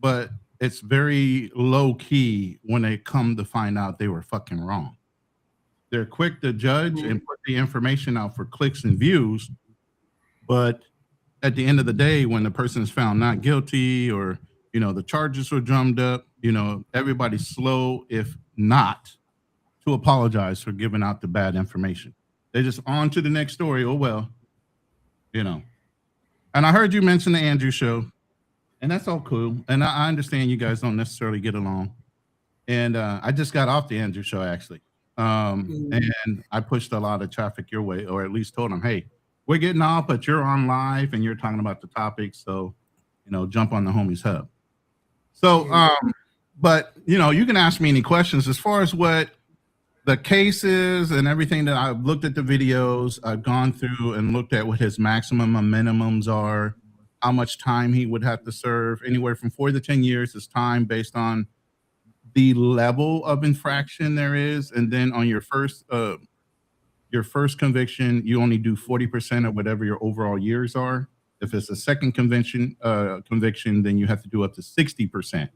but it's very low key when they come to find out they were fucking wrong. They're quick to judge and put the information out for clicks and views, but at the end of the day, when the person is found not guilty or the charges were drummed up, everybody's slow, if not, to apologize for giving out the bad information. They just on to the next story. Oh well, And I heard you mention the Andrew show, and that's all cool. And I understand you guys don't necessarily get along. And I just got off the Andrew show actually, and I pushed a lot of traffic your way, or at least told them, hey, we're getting off, but you're on live and you're talking about the topic, so jump on the homies hub. So, but you can ask me any questions as far as what the cases and everything that I've looked at the videos. I've gone through and looked at what his maximum and minimums are, how much time he would have to serve, anywhere from 4 to 10 years is time based on the level of infraction there is, and then on your first conviction, you only do 40% of whatever your overall years are. If it's a second conviction, then you have to do up to 60%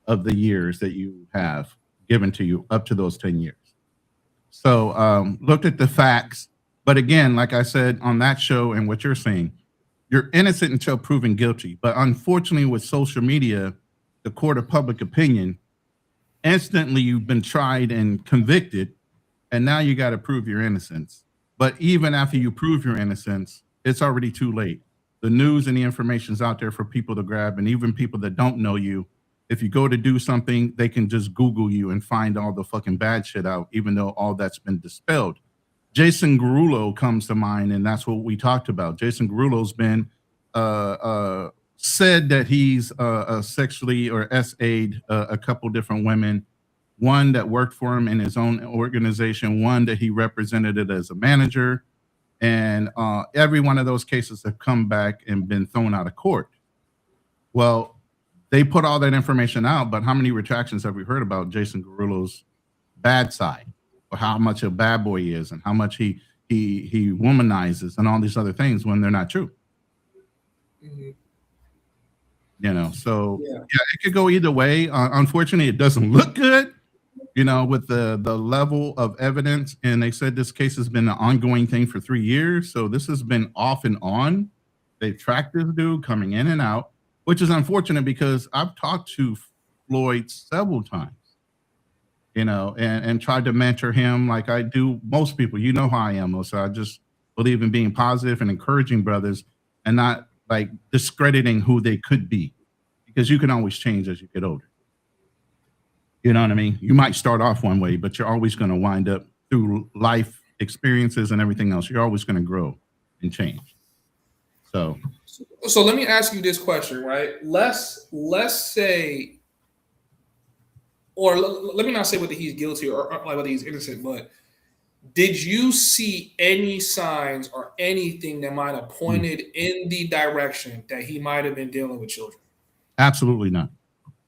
of the years that you have given to you up to those 10 years. So looked at the facts. But again, like I said on that show and what you're saying, you're innocent until proven guilty. But unfortunately, with social media, the court of public opinion, instantly you've been tried and convicted, and now you got to prove your innocence. But even after you prove your innocence, it's already too late. The news and the information's out there for people to grab, and even people that don't know you, if you go to do something, they can just Google you and find all the fucking bad shit out, even though all that's been dispelled. Jason Derulo comes to mind, and that's what we talked about. Jason Derulo's been said that he's sexually or SA'd a couple different women, one that worked for him in his own organization, one that he represented it as a manager, and every one of those cases have come back and been thrown out of court. Well, they put all that information out, but how many retractions have we heard about Jason Derulo's bad side, or how much a bad boy he is, and how much he womanizes and all these other things when they're not true? So yeah, it could go either way. Unfortunately, it doesn't look good, with the level of evidence. And they said this case has been an ongoing thing for 3 years. So this has been off and on. They've tracked this dude coming in and out, which is unfortunate because I've talked to Floyd several times, and tried to mentor him like I do most people. You know how I am, so I just believe in being positive and encouraging brothers and not like discrediting who they could be, because you can always change as you get older. You know what I mean? You might start off one way, but you're always going to wind up through life experiences and everything else. You're always going to grow and change. So let me ask you this question, right? Let's say, or let me not say whether he's guilty or like whether he's innocent, but did you see any signs or anything that might have pointed in the direction that he might have been dealing with children? Absolutely not.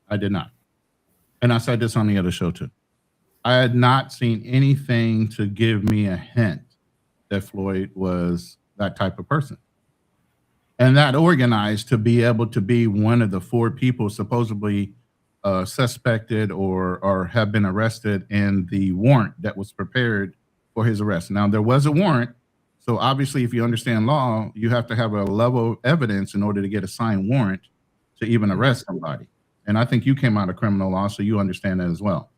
I did not. And I said this on the other show too. I had not seen anything to give me a hint that Floyd was that type of person, and that organized to be able to be one of the 4 people supposedly suspected or have been arrested in the warrant that was prepared for his arrest. Now, there was a warrant, so obviously if you understand law, you have to have a level of evidence in order to get a signed warrant to even arrest somebody. And I think you came out of criminal law, so you understand that as well.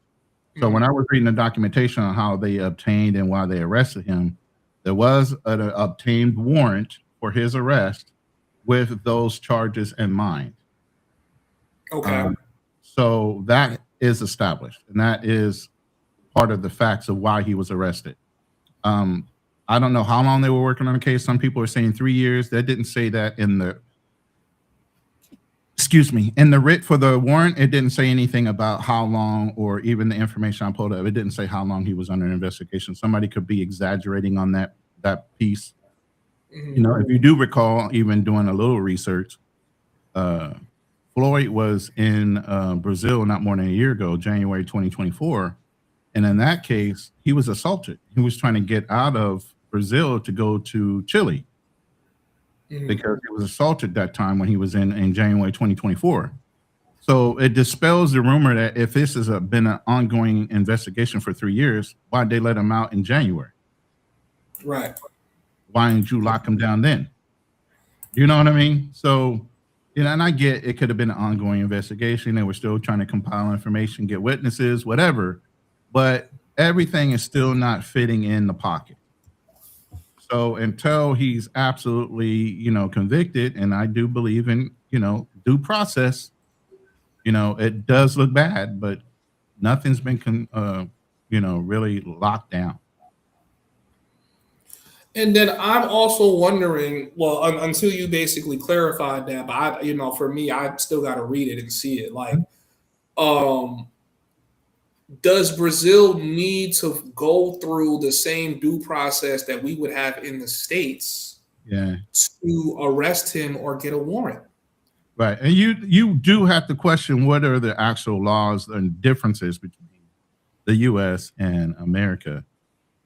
So when I was reading the documentation on how they obtained and why they arrested him, there was an obtained warrant for his arrest with those charges in mind. Okay. So that is established, and that is part of the facts of why he was arrested. I don't know how long they were working on the case. Some people are saying 3 years. They didn't say that in the writ for the warrant. It didn't say anything about how long, or even the information I pulled up. It didn't say how long he was under investigation. Somebody could be exaggerating on that piece. If you do recall, even doing a little research, Floyd was in Brazil not more than a year ago, January 2024. And in that case, he was assaulted. He was trying to get out of Brazil to go to Chile because he was assaulted that time when he was in January 2024. So it dispels the rumor that if this has been an ongoing investigation for 3 years, why'd they let him out in January? Right. Why didn't you lock him down then? You know what I mean? So, and I get it could have been an ongoing investigation. They were still trying to compile information, get witnesses, whatever, but everything is still not fitting in the pocket. So until he's absolutely, convicted, and I do believe in, due process, it does look bad, but nothing's been, really locked down. And then I'm also wondering, well, until you basically clarified that, but for me, I still got to read it and see it. Like, does Brazil need to go through the same due process that we would have in the States to arrest him or get a warrant? Right. And you do have to question what are the actual laws and differences between the US and America.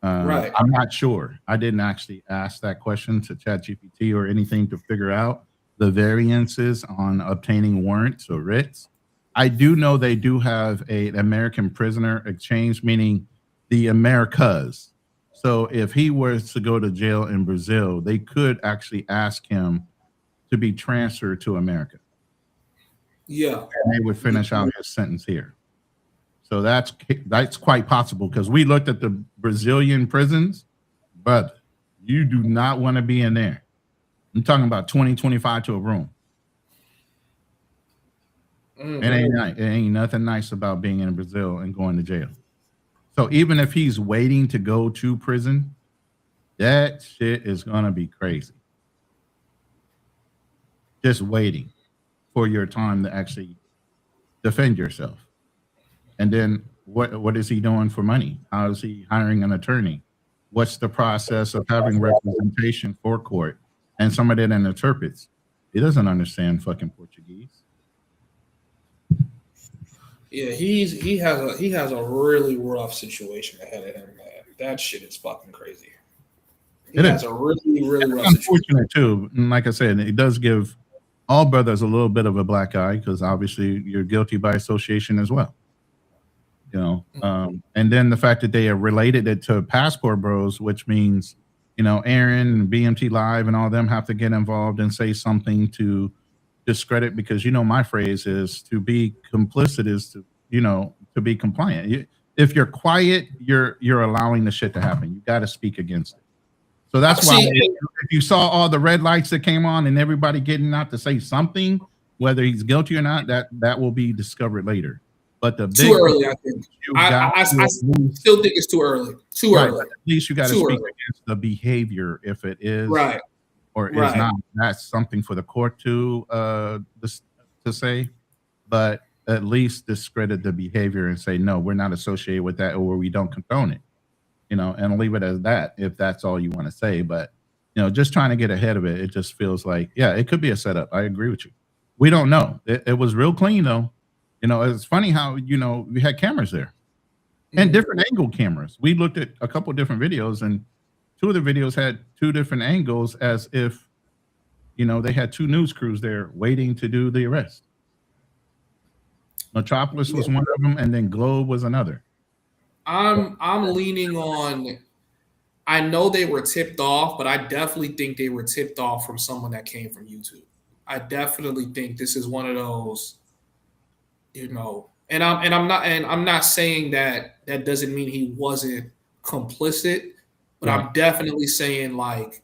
Right. I'm not sure. I didn't actually ask that question to ChatGPT or anything to figure out the variances on obtaining warrants or writs. I do know they do have an American prisoner exchange, meaning the Americas. So if he was to go to jail in Brazil, they could actually ask him to be transferred to America. Yeah. And they would finish out his sentence here. So that's quite possible because we looked at the Brazilian prisons, but you do not want to be in there. I'm talking about 20-25 to a room. It ain't nothing nice about being in Brazil and going to jail. So even if he's waiting to go to prison, that shit is gonna be crazy. Just waiting for your time to actually defend yourself. And then what is he doing for money? How is he hiring an attorney? What's the process of having representation for court and somebody that interprets? He doesn't understand fucking Portuguese. Yeah, he has a really rough situation ahead of him, man. That shit is fucking crazy. He has a really, really rough situation. Unfortunate too. And like I said, it does give all brothers a little bit of a black eye because obviously you're guilty by association as well. And then the fact that they have related it to Passport Bros, which means, Aaron and BMT Live and all them have to get involved and say something to discredit, because my phrase is to be complicit is to be compliant. If you're quiet, you're allowing the shit to happen. You got to speak against it. So that's why if you saw all the red lights that came on and everybody getting out to say something, whether he's guilty or not, that will be discovered later. But the too early, I think. I still think it's too early. Too early. At least you got to speak against the behavior if it is or is not. That's something for the court to say. But at least discredit the behavior and say, no, we're not associated with that, or we don't condone it. And leave it as that if that's all you want to say. But just trying to get ahead of it, it just feels like, it could be a setup. I agree with you. We don't know. It was real clean though. It's funny how, we had cameras there and different angle cameras. We looked at a couple of different videos, and two of the videos had two different angles as if, they had two news crews there waiting to do the arrest. Metropolis was one of them, and then Globe was another. I'm leaning on, I know they were tipped off, but I definitely think they were tipped off from someone that came from YouTube. I definitely think this is one of those, and I'm not saying that doesn't mean he wasn't complicit, but I'm definitely saying like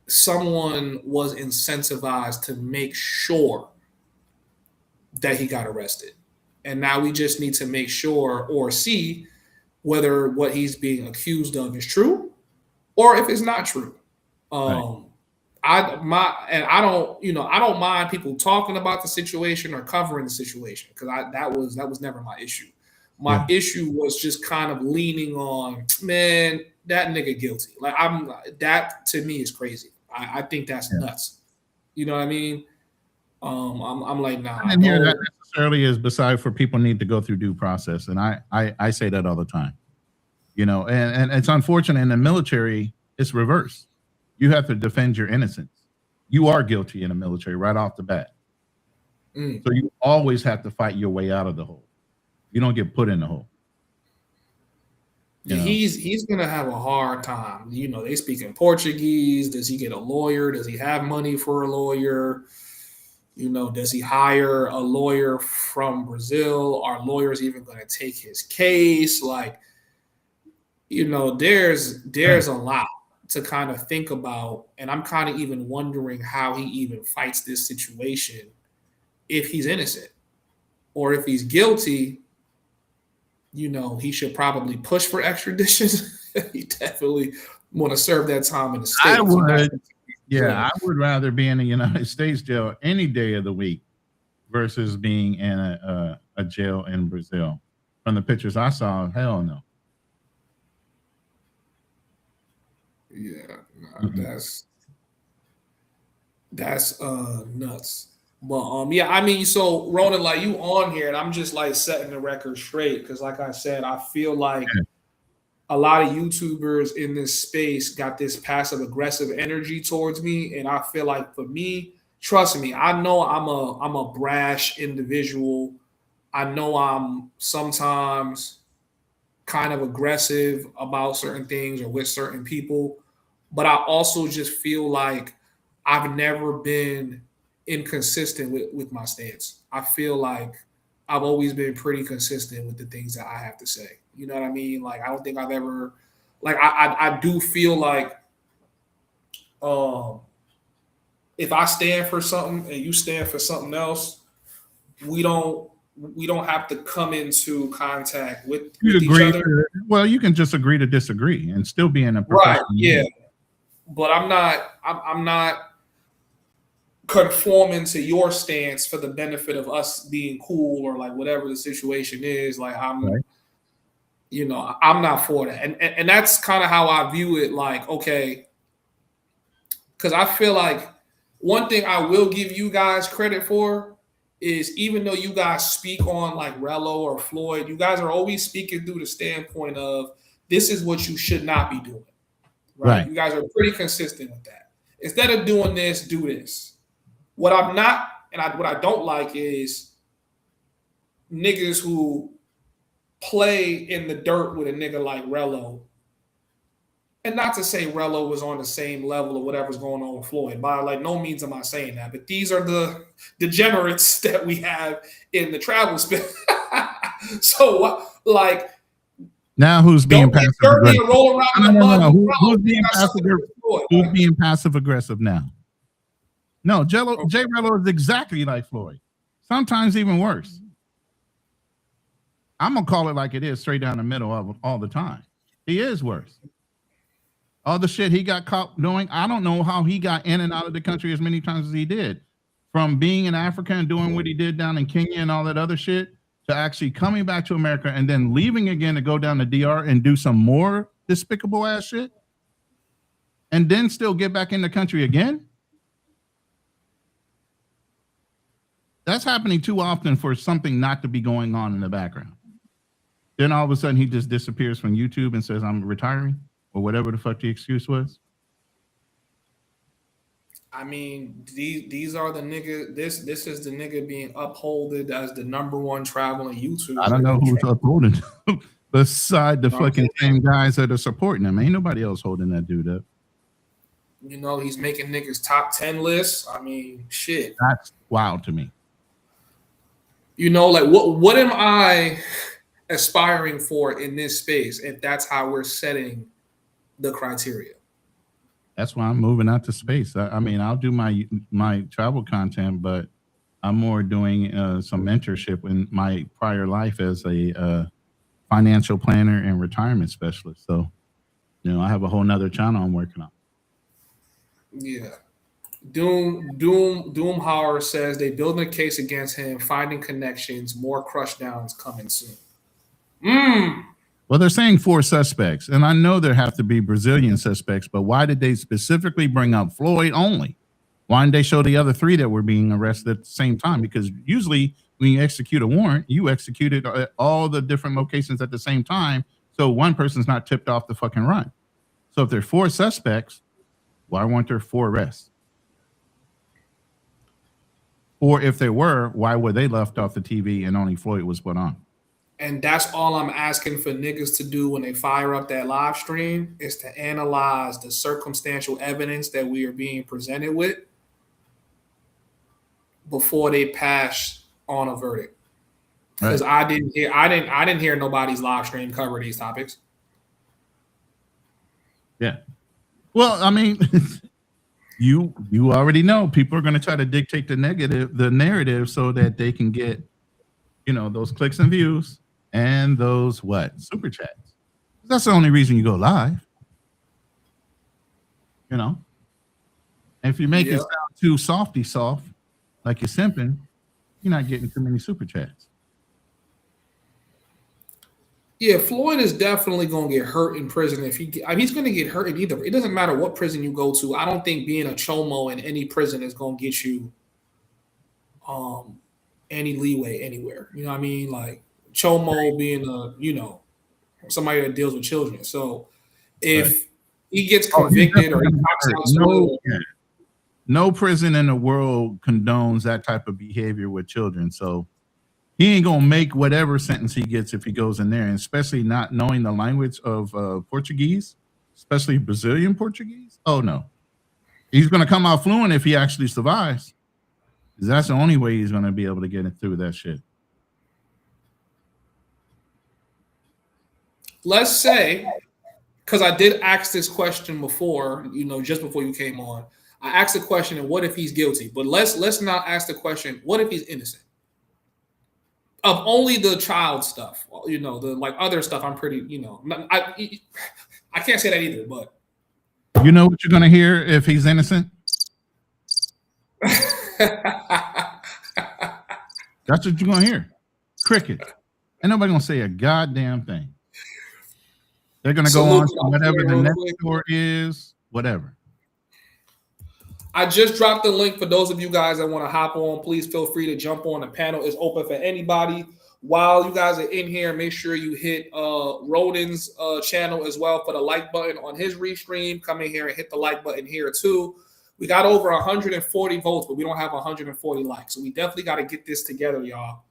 someone was incentivized to make sure that he got arrested. And now we just need to make sure or see whether what he's being accused of is true or if it's not true. I don't mind people talking about the situation or covering the situation, because that was never my issue. My issue was just kind of leaning on, man, that nigga guilty. Like that to me is crazy. I think that's nuts. You know what I mean? I'm like, nah. I didn't hear that necessarily is beside for people need to go through due process. And I say that all the time, and it's unfortunate in the military, it's reversed. You have to defend your innocence. You are guilty in the military right off the bat. So you always have to fight your way out of the hole. You don't get put in the hole. Yeah, he's gonna have a hard time. You know, they speak in Portuguese. Does he get a lawyer? Does he have money for a lawyer? You know, does he hire a lawyer from Brazil? Are lawyers even going to take his case? Like, you know, there's a lot to kind of think about, and I'm kind of even wondering how he even fights this situation if he's innocent or if he's guilty. You know, he should probably push for extradition. He definitely want to serve that time in the States. I would, I would rather be in the United States jail any day of the week versus being in a jail in Brazil. From the pictures I saw, hell no. Yeah, that's nuts. But yeah, I mean, so Ronin, like you on here, and I'm just like setting the record straight because, like I said, I feel like a lot of YouTubers in this space got this passive aggressive energy towards me, and I feel like for me, trust me, I know I'm a brash individual. I know I'm sometimes kind of aggressive about certain things or with certain people, but I also just feel like I've never been inconsistent with my stance. I feel like I've always been pretty consistent with the things that I have to say. You know what I mean? Like I don't think I've ever like I do feel like if I stand for something and you stand for something else, we don't have to come into contact with each other. Well, you can just agree to disagree and still be in a professional. Right, yeah. But I'm not conforming to your stance for the benefit of us being cool or like whatever the situation is. Like you know, I'm not for that. And that's kind of how I view it. Like, okay, because I feel like one thing I will give you guys credit for is even though you guys speak on like Rello or Floyd, you guys are always speaking through the standpoint of this is what you should not be doing. Right? You guys are pretty consistent with that. Instead of doing this, do this. What I'm not, and what I don't like is niggas who play in the dirt with a nigga like Rello. And not to say Rello was on the same level of whatever's going on with Floyd. By like no means am I saying that. But these are the degenerates that we have in the travel space. So like now who's being passive aggressive? Who's being passive aggressive now? No, Jay Rello is exactly like Floyd. Sometimes even worse. I'm gonna call it like it is, straight down the middle of all the time. He is worse. All the shit he got caught doing, I don't know how he got in and out of the country as many times as he did. From being in Africa and doing what he did down in Kenya and all that other shit, to actually coming back to America and then leaving again to go down to DR and do some more despicable ass shit, and then still get back in the country again. That's happening too often for something not to be going on in the background. Then all of a sudden he just disappears from YouTube and says, I'm retiring, or whatever the fuck the excuse was. I mean, these are the nigga. This is the nigga being upholded as the #1 traveling YouTuber. I don't know who's upholding him beside the fucking same guys that are supporting him. Ain't nobody else holding that dude up. You know, he's making niggas top 10 lists. I mean, shit. That's wild to me. You know, like what am I aspiring for in this space if that's how we're setting the criteria? That's why I'm moving out to space. I mean, I'll do my travel content, but I'm more doing some mentorship in my prior life as a financial planner and retirement specialist. So, you know, I have a whole nother channel I'm working on. Yeah. Doom Hauer says they building a case against him, finding connections, more crush downs coming soon. Well, they're saying 4 suspects, and I know there have to be Brazilian suspects, but why did they specifically bring up Floyd only? Why didn't they show the other 3 that were being arrested at the same time? Because usually when you execute a warrant, you execute it at all the different locations at the same time, so one person's not tipped off the fucking run. So if there are 4 suspects, why weren't there 4 arrests? Or if they were, why were they left off the TV and only Floyd was put on? And that's all I'm asking for niggas to do when they fire up that live stream is to analyze the circumstantial evidence that we are being presented with before they pass on a verdict. Because I didn't hear nobody's live stream cover these topics. Yeah. Well, I mean, you already know people are going to try to dictate the narrative so that they can get, those clicks and views and those super chats. That's the only reason you go live. And if you make it sound too soft, like you're simping, you're not getting too many super chats. Yeah, Floyd is definitely going to get hurt in prison. He's going to get hurt in either. It doesn't matter what prison you go to. I don't think being a chomo in any prison is going to get you any leeway anywhere. You know what I mean? Like chomo being somebody that deals with children. So if he gets convicted or he knocks out no prison in the world condones that type of behavior with children. So he ain't gonna make whatever sentence he gets if he goes in there, and especially not knowing the language of Portuguese, especially Brazilian Portuguese. Oh no, he's gonna come out fluent if he actually survives. That's the only way he's gonna be able to get it through that shit. Let's say, because I did ask this question before, just before you came on, I asked the question, and what if he's guilty? But let's not ask the question, what if he's innocent? Of only the child stuff, the like other stuff, I'm pretty, I can't say that either, but you know what you're gonna hear if he's innocent? That's what you're gonna hear. Cricket. Ain't nobody gonna say a goddamn thing. They're gonna go on to whatever the next story is, whatever. I just dropped the link for those of you guys that want to hop on. Please feel free to jump on. The panel is open for anybody. While you guys are in here, make sure you hit Ronin's channel as well for the like button on his restream. Come in here and hit the like button here too. We got over 140 votes, but we don't have 140 likes. So we definitely got to get this together, y'all.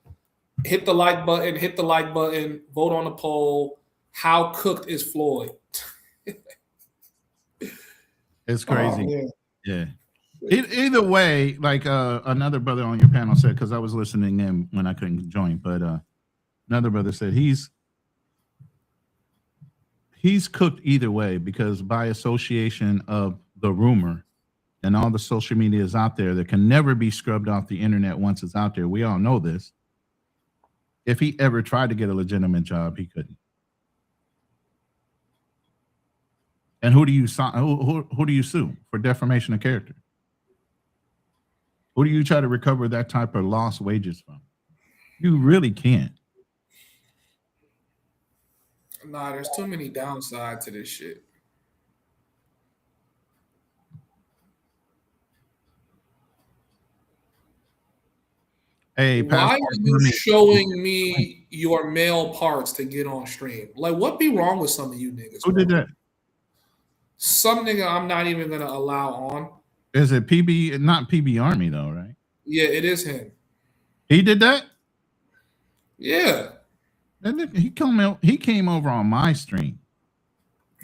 Hit the like button, vote on the poll. How cooked is Floyd? It's crazy. Yeah. Either way, like another brother on your panel said, because I was listening in when I couldn't join, but another brother said he's cooked either way, because by association of the rumor and all the social media is out there that can never be scrubbed off the internet once it's out there. We all know this. If he ever tried to get a legitimate job, he couldn't. And who do you sue for defamation of character? Who do you try to recover that type of lost wages from? You really can't. Nah, there's too many downsides to this shit. Hey, why are you showing me your male parts to get on stream? Like, what be wrong with some of you niggas? Who did that? Some nigga I'm not even gonna allow on. Is it PB? Not PB Army though, right? Yeah, it is him. He did that? Yeah. He came over on my stream.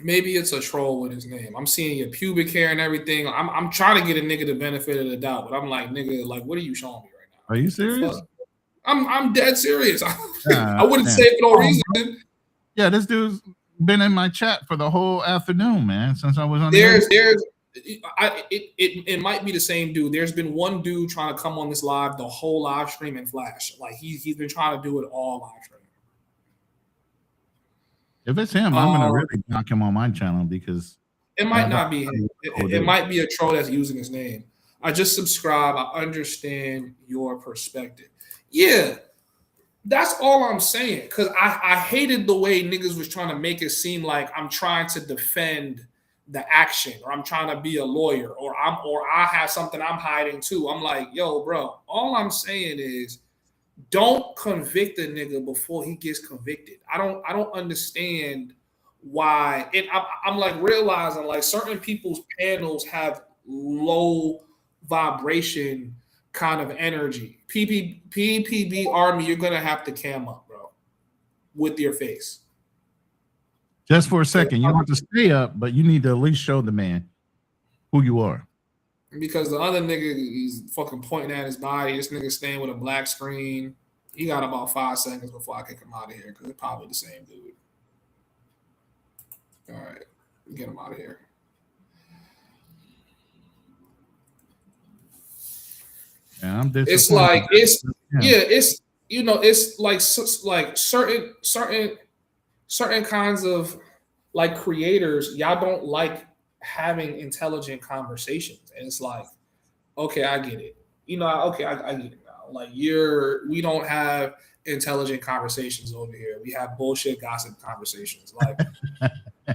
Maybe it's a troll with his name. I'm seeing your pubic hair and everything. I'm trying to get a nigga the benefit of the doubt, but I'm like, nigga, like, what are you showing me right now? Are you serious? I'm dead serious. I wouldn't say it for no reason. Yeah, this dude's been in my chat for the whole afternoon, man, since I was on. It might be the same dude. There's been one dude trying to come on this live, the whole live stream and flash. Like he's been trying to do it all live stream. If it's him, I'm gonna really knock him on my channel, because it might not be him. It might be a troll that's using his name. I just subscribe. I understand your perspective. Yeah. That's all I'm saying, because I hated the way niggas was trying to make it seem like I'm trying to defend the action, or I'm trying to be a lawyer, or I have something I'm hiding too. I'm like, yo, bro, all I'm saying is don't convict a nigga before he gets convicted. I don't understand why. And I'm like realizing like certain people's panels have low vibration kind of energy. PPB Army, you're gonna have to cam up, bro, with your face. Just for a second, you don't have to stay up, but you need to at least show the man who you are. Because the other nigga, he's fucking pointing at his body. This nigga staying with a black screen. He got about 5 seconds before I kick him out of here because it's probably the same dude. All right, get him out of here. Yeah, I'm disappointed. It's like it's it's like certain kinds of like creators, y'all don't like having intelligent conversations, and it's like, okay, I get it. Okay, I get it now. Like we don't have intelligent conversations over here. We have bullshit gossip conversations. Like,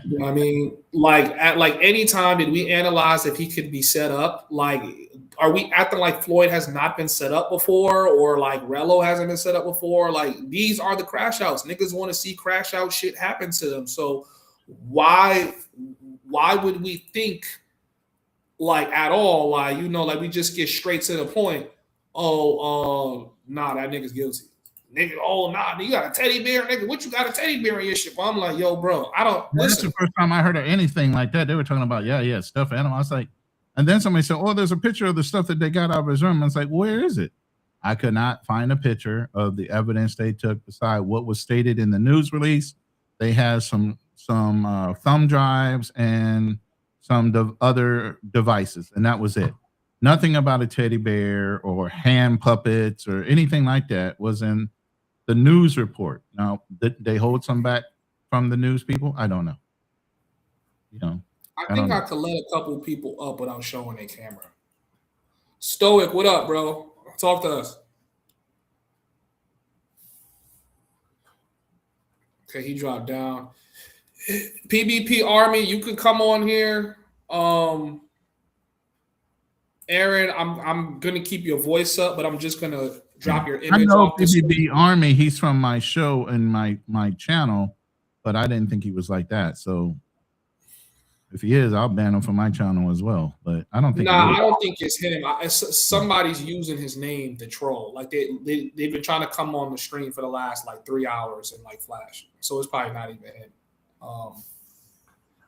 you know what I mean? Like at any time did we analyze if he could be set up? Like, are we acting like Floyd has not been set up before, or like Rello hasn't been set up before? Like, these are the crash outs. Niggas want to see crash out shit happen to them. So why would we think like at all, like, like we just get straight to the point? Oh, nah, that nigga's guilty. Nigga, oh, nah, you got a teddy bear, nigga. What you got a teddy bear in your shit? Well, I'm like, yo, bro, I don't listen. That's the first time I heard of anything like that. They were talking about, stuffed animal. I was like, and then somebody said, oh, there's a picture of the stuff that they got out of his room. I was like, where is it? I could not find a picture of the evidence they took beside what was stated in the news release. They had some thumb drives and some other devices, and that was it. Nothing about a teddy bear or hand puppets or anything like that was in the news report. Now, did they hold some back from the news people? I don't know. I think I could let a couple people up without showing their camera. Stoic, what up, bro? Talk to us. Okay, he dropped down. PBP Army, you can come on here. Aaron, I'm gonna keep your voice up, but I'm just gonna drop your image. I know off PBB Army. He's from my show and my channel, but I didn't think he was like that. So if he is, I'll ban him from my channel as well. But I don't think. Nah, I don't think it's him. Somebody's using his name to troll. Like they've been trying to come on the stream for the last like 3 hours and like flash. So it's probably not even him.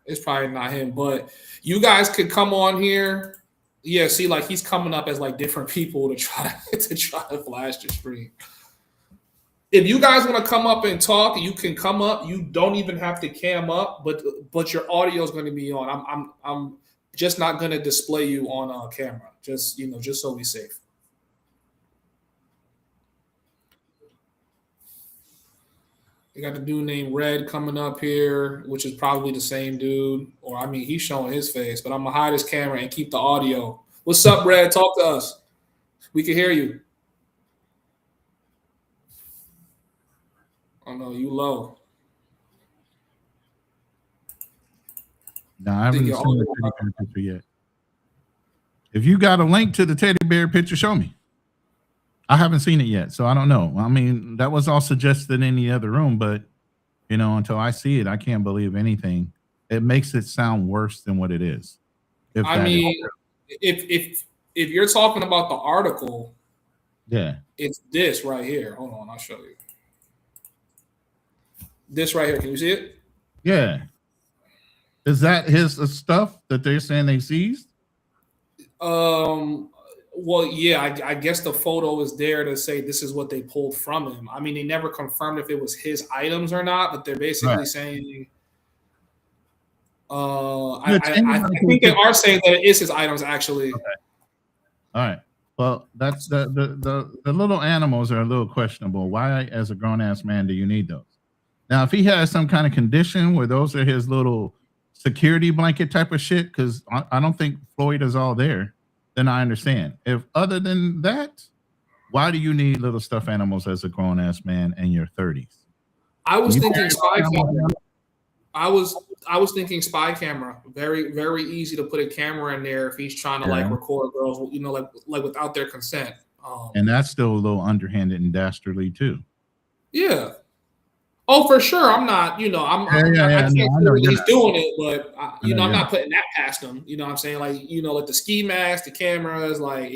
It's probably not him. But you guys could come on here. Yeah, see, like he's coming up as like different people to try to flash the stream. If you guys want to come up and talk, you can come up. You don't even have to cam up, but your audio is going to be on. I'm just not going to display you on camera. Just so we safe. You got the dude named Red coming up here, which is probably the same dude. Or, I mean, he's showing his face, but I'm going to hide his camera and keep the audio. What's up, Red? Talk to us. We can hear you. Oh, no, you low. No, I haven't seen the teddy bear picture yet. If you got a link to the teddy bear picture, show me. I haven't seen it yet, so I don't know. I mean, that was all suggested in the other room, but until I see it, I can't believe anything. It makes it sound worse than what it is. If you're talking about the article, yeah, it's this right here. Hold on, I'll show you. This right here, can you see it? Yeah. Is that his stuff that they're saying they seized? Well, yeah, I guess the photo is there to say this is what they pulled from him. I mean, they never confirmed if it was his items or not, but they're basically saying. I think they are saying that it is his items, actually. Okay. All right. Well, that's the little animals are a little questionable. Why, as a grown ass man, do you need those? Now, if he has some kind of condition where those are his little security blanket type of shit, because I don't think Floyd is all there, then I understand. If other than that, why do you need little stuffed animals as a grown ass man in your 30s? I was thinking spy camera. I was thinking spy camera. Very, very easy to put a camera in there if he's trying to like record girls, like without their consent. And that's still a little underhanded and dastardly too. Yeah. Oh, for sure. I'm not. I can't say he's doing it, but I'm not putting that past him. You know what I'm saying? Like, like the ski mask, the cameras, like,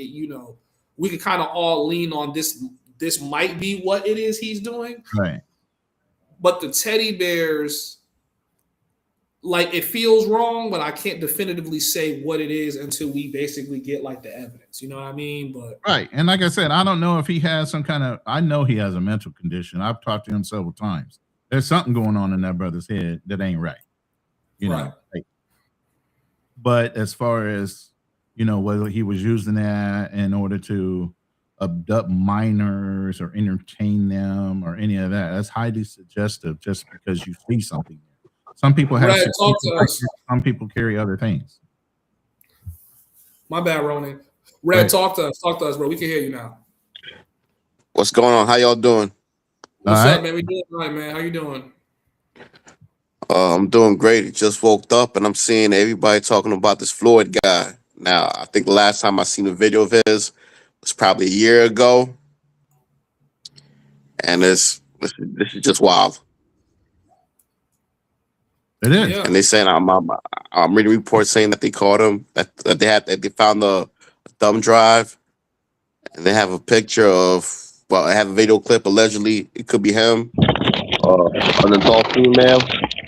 we could kind of all lean on this. This might be what it is he's doing. Right. But the teddy bears, like, it feels wrong, but I can't definitively say what it is until we basically get like the evidence. You know what I mean? But right. And like I said, I don't know if he has some kind of, I know he has a mental condition. I've talked to him several times. There's something going on in that brother's head that ain't right. You know, like, but as far as, you know, whether he was using that in order to abduct minors or entertain them or any of that, that's highly suggestive just because you see something. Some people have some people carry other things. My bad, Ronin. Red, talk to us. Talk to us, bro. We can hear you now. What's going on? How y'all doing? What's up, man? We doing all right, man. How you doing? I'm doing great. Just woke up and I'm seeing everybody talking about this Floyd guy. Now, I think the last time I seen a video of his was probably a year ago. And this is just wild. It is. Yeah. And they saying I'm reading reports saying that they caught him, that they found the thumb drive, and they have a picture of, well, I have a video clip allegedly it could be him, an adult female,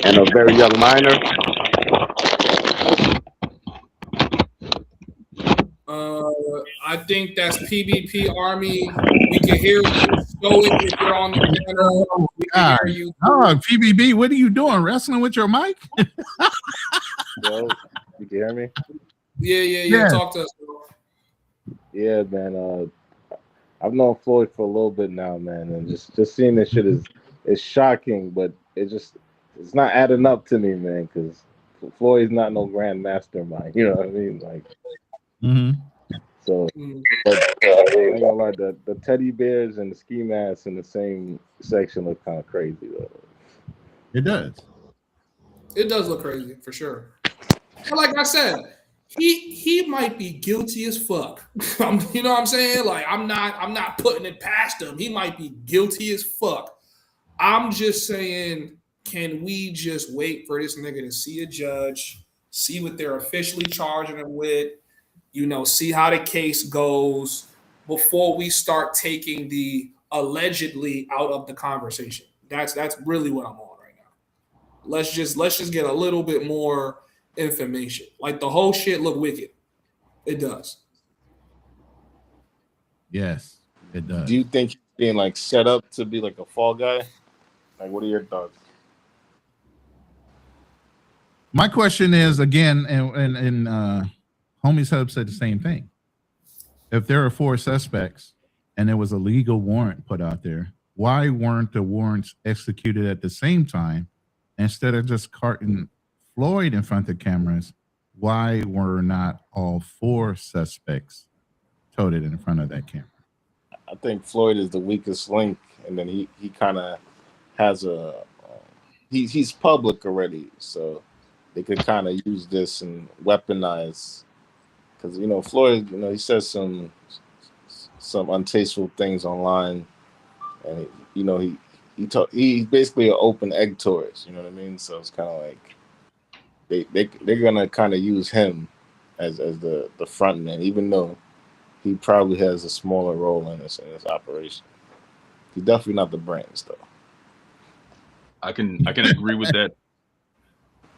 and a very young minor. I think that's PvP Army. We can hear you. Show it if you're on the channel. We can hear you. Oh, PBB, what are you doing? Wrestling with your mic? Yo, you can hear me? Yeah. Talk to us, bro. Yeah, man. I've known Floyd for a little bit now, man, and just seeing this shit is shocking, but it's not adding up to me, man, because Floyd's not no grand mastermind. You know what I mean? Like, so, but, I ain't gonna lie, the teddy bears and the ski masks in the same section look kind of crazy, though. It does. It does look crazy for sure. But like I said, he might be guilty as fuck. You know what I'm saying? Like, I'm not putting it past him. He might be guilty as fuck. I'm just saying, can we just wait for this nigga to see a judge, see what they're officially charging him with, you know, see how the case goes before we start taking the allegedly out of the conversation. That's really what I'm on right now. Let's just get a little bit more information. Like, the whole shit look wicked. It does. Yes, it does. Do you think he's being like set up to be like a fall guy? Like, what are your thoughts? My question is, again, and Homie's Hub said the same thing. If there are 4 suspects and there was a legal warrant put out there, why weren't the warrants executed at the same time instead of just carting Floyd in front of cameras? Why were not all 4 suspects toted in front of that camera? I think Floyd is the weakest link, and then he kind of has he's public already, so they could kind of use this and weaponize. Because, you know, Floyd, you know, he says some untasteful things online, and you know, he's basically an open egg tourist. You know what I mean? So it's kind of like they're gonna kind of use him as the front man, even though he probably has a smaller role in this operation. He's definitely not the brains, though. I can agree with that.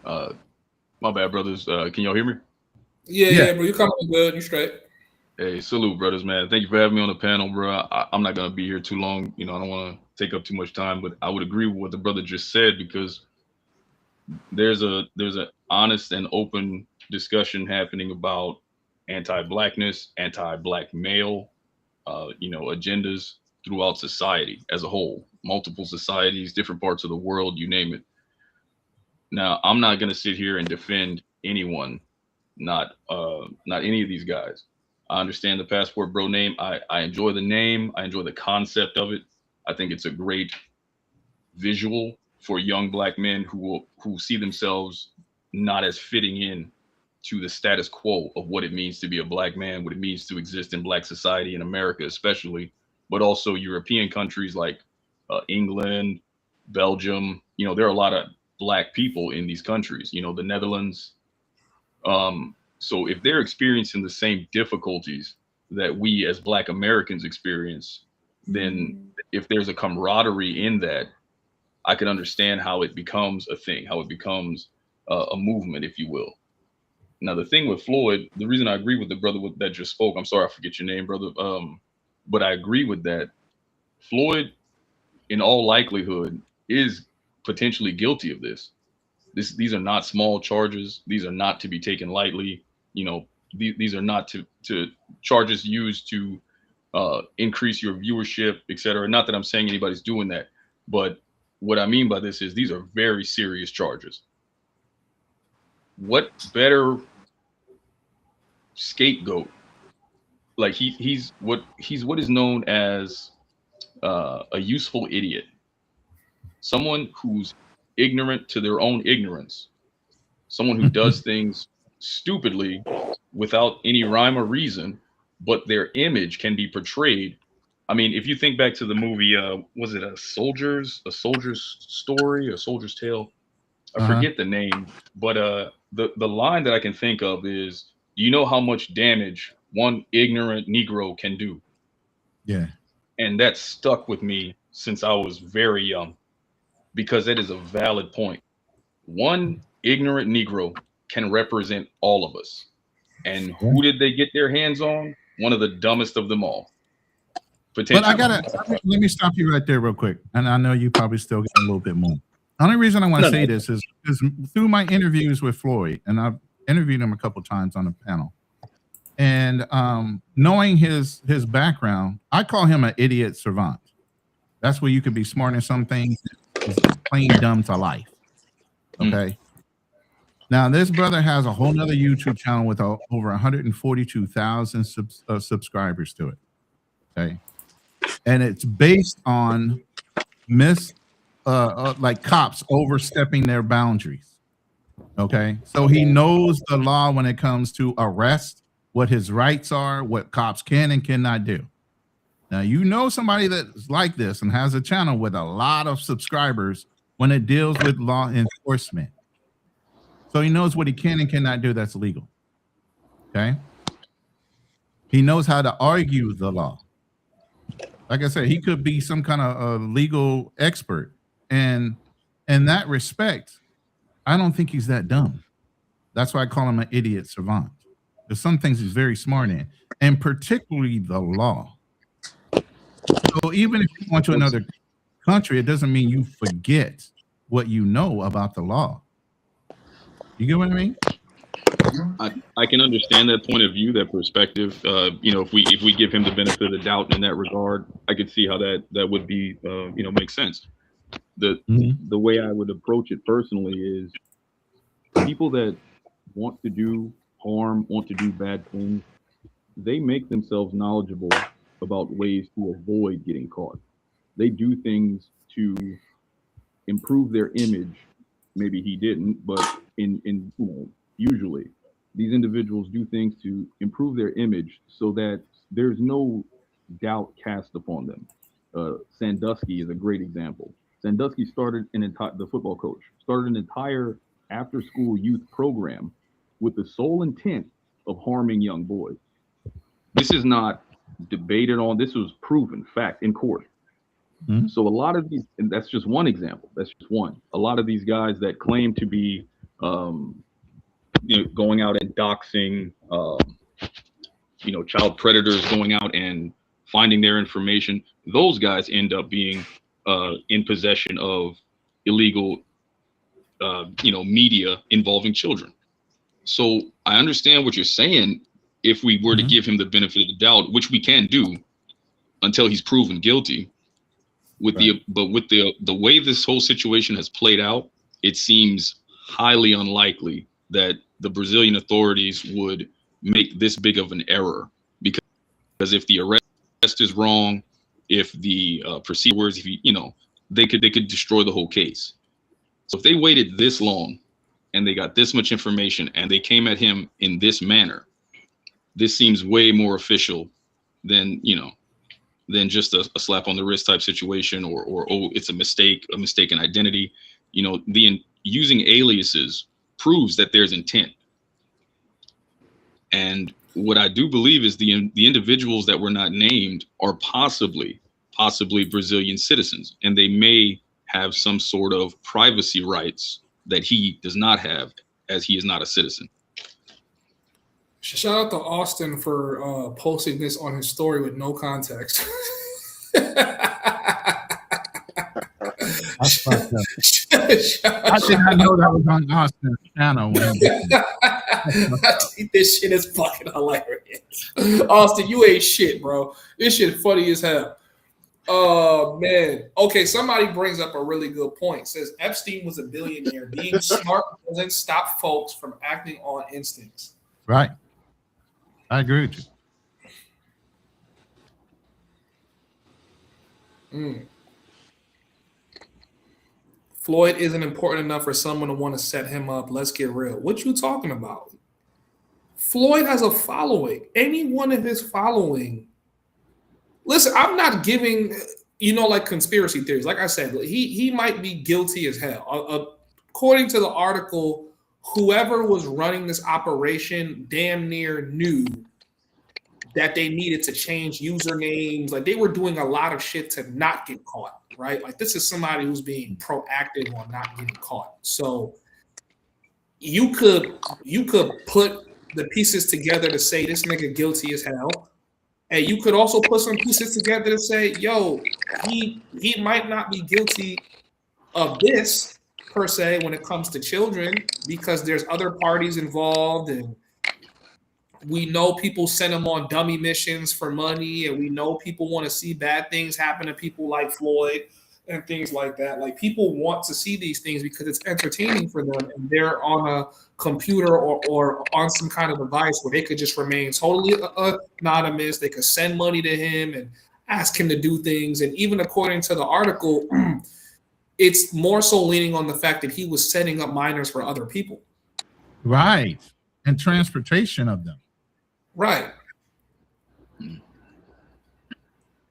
My bad, brothers. Can y'all hear me? Yeah, bro. You coming good? You straight? Hey, salute, brothers, man. Thank you for having me on the panel, bro. I'm not gonna be here too long. You know, I don't want to take up too much time, but I would agree with what the brother just said, because there's a honest and open discussion happening about anti-blackness, anti-black male, you know, agendas throughout society as a whole, multiple societies, different parts of the world, you name it. Now, I'm not gonna sit here and defend anyone. Not any of these guys. I understand the Passport Bro name. I enjoy the name. I enjoy the concept of it. I think it's a great visual for young black men who see themselves not as fitting in to the status quo of what it means to be a black man, what it means to exist in black society in America, especially, but also European countries like England, Belgium. You know, there are a lot of black people in these countries. You know, the Netherlands. So if they're experiencing the same difficulties that we as Black Americans experience, then if there's a camaraderie in that, I can understand how it becomes a thing, how it becomes a movement, if you will. Now, the thing with Floyd, the reason I agree with the brother that just spoke, I'm sorry, I forget your name, brother, but I agree with that. Floyd, in all likelihood, is potentially guilty of this. These are not small charges. These are not to be taken lightly. You know, these are not to charges used to increase your viewership, et cetera. Not that I'm saying anybody's doing that, but what I mean by this is these are very serious charges. What better scapegoat? Like he's what is known as a useful idiot, someone who's ignorant to their own ignorance, someone who does things stupidly without any rhyme or reason, but their image can be portrayed. I mean, if you think back to the movie, was it a soldier's story, a soldier's tale? I forget the name, but the line that I can think of is, "Do you know how much damage one ignorant Negro can do?" Yeah. And that stuck with me since I was very young, because that is a valid point. One ignorant Negro can represent all of us. And who did they get their hands on? One of the dumbest of them all. But let me stop you right there real quick. And I know you probably still get a little bit more. The only reason I want to say this is through my interviews with Floyd, and I've interviewed him a couple times on the panel, and knowing his background, I call him an idiot savant. That's where you could be smart in some things, plain dumb to life. Okay. Now, this brother has a whole nother YouTube channel with over 142,000 subscribers to it. Okay. And it's based on like cops overstepping their boundaries. Okay. So he knows the law when it comes to arrest, what his rights are, what cops can and cannot do. Now, you know somebody that's like this and has a channel with a lot of subscribers when it deals with law enforcement. So he knows what he can and cannot do that's legal. Okay. He knows how to argue the law. Like I said, he could be some kind of legal expert. And in that respect, I don't think he's that dumb. That's why I call him an idiot savant. There's some things he's very smart in, and particularly the law. So even if you went to another country, it doesn't mean you forget what you know about the law. You get what I mean? I can understand that point of view, that perspective. You know, if we give him the benefit of the doubt in that regard, I could see how that would be, you know, make sense. The way I would approach it personally is people that want to do harm, want to do bad things, they make themselves knowledgeable about ways to avoid getting caught. They do things to improve their image. Maybe he didn't, but in you know, usually these individuals do things to improve their image so that there's no doubt cast upon them. Sandusky is a great example. Sandusky started the football coach started an entire after-school youth program with the sole intent of harming young boys. This is not debated on. This was proven fact in court. So a lot of these, and that's just one example. That's just one. A lot of these guys that claim to be, you know, going out and doxing, you know, child predators, going out and finding their information, those guys end up being in possession of illegal, you know, media involving children. So I understand what you're saying. If we were to give him the benefit of the doubt, which we can do until he's proven guilty, with the way this whole situation has played out, it seems highly unlikely that the Brazilian authorities would make this big of an error, because if the arrest is wrong, if the procedures, if you know, they could destroy the whole case. So if they waited this long and they got this much information and they came at him in this manner, this seems way more official than, you know, than just a slap on the wrist type situation, or oh, it's a mistaken identity. You know, using aliases proves that there's intent. And what I do believe is the individuals that were not named are possibly Brazilian citizens, and they may have some sort of privacy rights that he does not have, as he is not a citizen. Shout out to Austin for posting this on his story with no context. That's fucked up. I did not know that was on Austin's channel. I think this shit is fucking hilarious. Austin, you ain't shit, bro. This shit funny as hell. Oh, man. Okay, somebody brings up a really good point. Says Epstein was a billionaire. Being smart doesn't stop folks from acting on instincts. Right. I agree with you. Floyd isn't important enough for someone to want to set him up. Let's get real. What you talking about? Floyd has a following. Any one of his following. Listen, I'm not giving, like conspiracy theories. Like I said, he might be guilty as hell. According to the article, whoever was running this operation damn near knew that they needed to change usernames. Like they were doing a lot of shit to not get caught, right? Like this is somebody who's being proactive on not getting caught. So you could put the pieces together to say this nigga guilty as hell. And you could also put some pieces together to say, yo, he might not be guilty of this per se when it comes to children because there's other parties involved and we know people send them on dummy missions for money and we know people want to see bad things happen to people like Floyd and things like that. Like people want to see these things because it's entertaining for them and they're on a computer or on some kind of device where they could just remain totally anonymous. They could send money to him and ask him to do things. And even according to the article, it's more so leaning on the fact that he was setting up minors for other people. Right. And transportation of them. Right.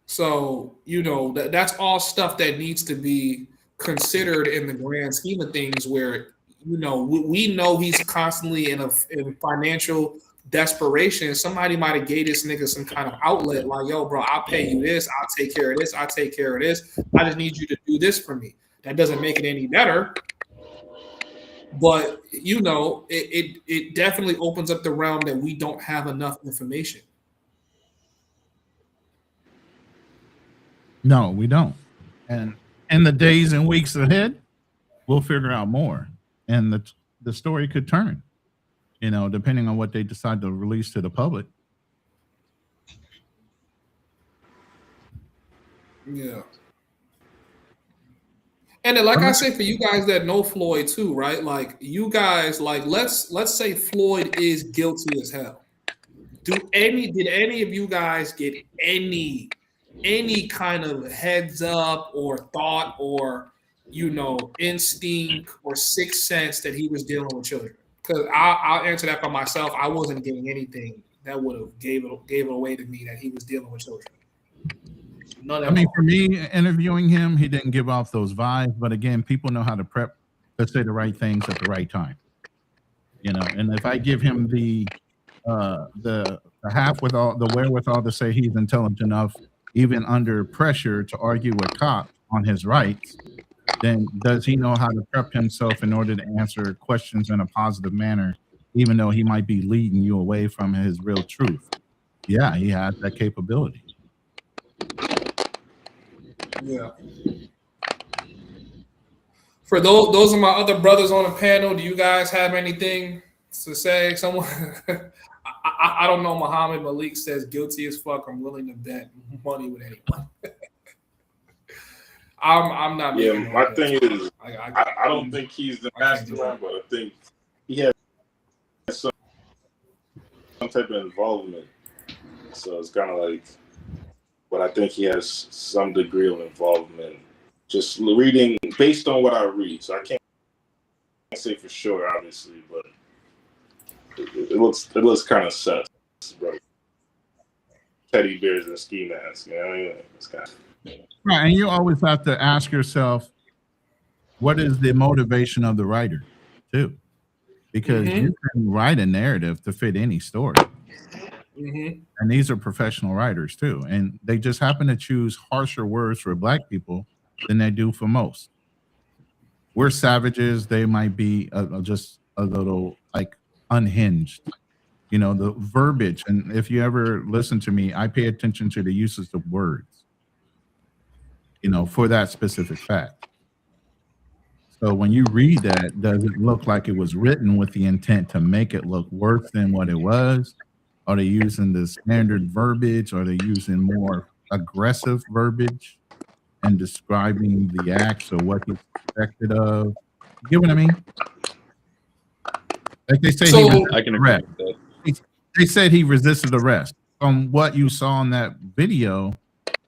So, that's all stuff that needs to be considered in the grand scheme of things where, we know he's constantly in financial desperation. Somebody might have gave this nigga some kind of outlet like, yo, bro, I'll pay you this. I'll take care of this. I'll take care of this. I just need you to do this for me. That doesn't make it any better. But, it definitely opens up the realm that we don't have enough information. No, we don't. And in the days and weeks ahead, we'll figure out more. And the story could turn, depending on what they decide to release to the public. Yeah. And then, like I say, for you guys that know Floyd too, right? Like you guys, like let's say Floyd is guilty as hell. Did any of you guys get any kind of heads up or thought or instinct or sixth sense that he was dealing with children? Because I'll answer that for myself. I wasn't getting anything that would have gave it away to me that he was dealing with children. For me, interviewing him, he didn't give off those vibes. But again, people know how to prep, let's say the right things at the right time. And if I give him the half with all the wherewithal to say he's intelligent enough, even under pressure to argue with cops on his rights, then does he know how to prep himself in order to answer questions in a positive manner, even though he might be leading you away from his real truth? Yeah, he has that capability. Yeah. For those are my other brothers on the panel. Do you guys have anything to say? Someone, I don't know. Muhammad Malik says guilty as fuck. I'm willing to bet money with anyone. I'm not. Yeah, my thing is, I don't think he's the mastermind, but I think he has some type of involvement. So it's kind of like. But I think he has some degree of involvement. Just reading, based on what I read, so I can't say for sure, obviously, but it looks kind of sus, bro. Teddy bears and ski masks, It's kind of right. And you always have to ask yourself, what is the motivation of the writer, too? Because you can write a narrative to fit any story. And these are professional writers too, and they just happen to choose harsher words for black people than they do for most. We're savages. They might be just a little like unhinged. You know, the verbiage. And if you ever listen to me, I pay attention to the uses of words, you know, for that specific fact. So when you read that, does it look like it was written with the intent to make it look worse than what it was? Are they using the standard verbiage? Are they using more aggressive verbiage and describing the acts or what he's suspected of? You get what I mean? Like they say, I can agree with that. They said he resisted arrest. From what you saw in that video,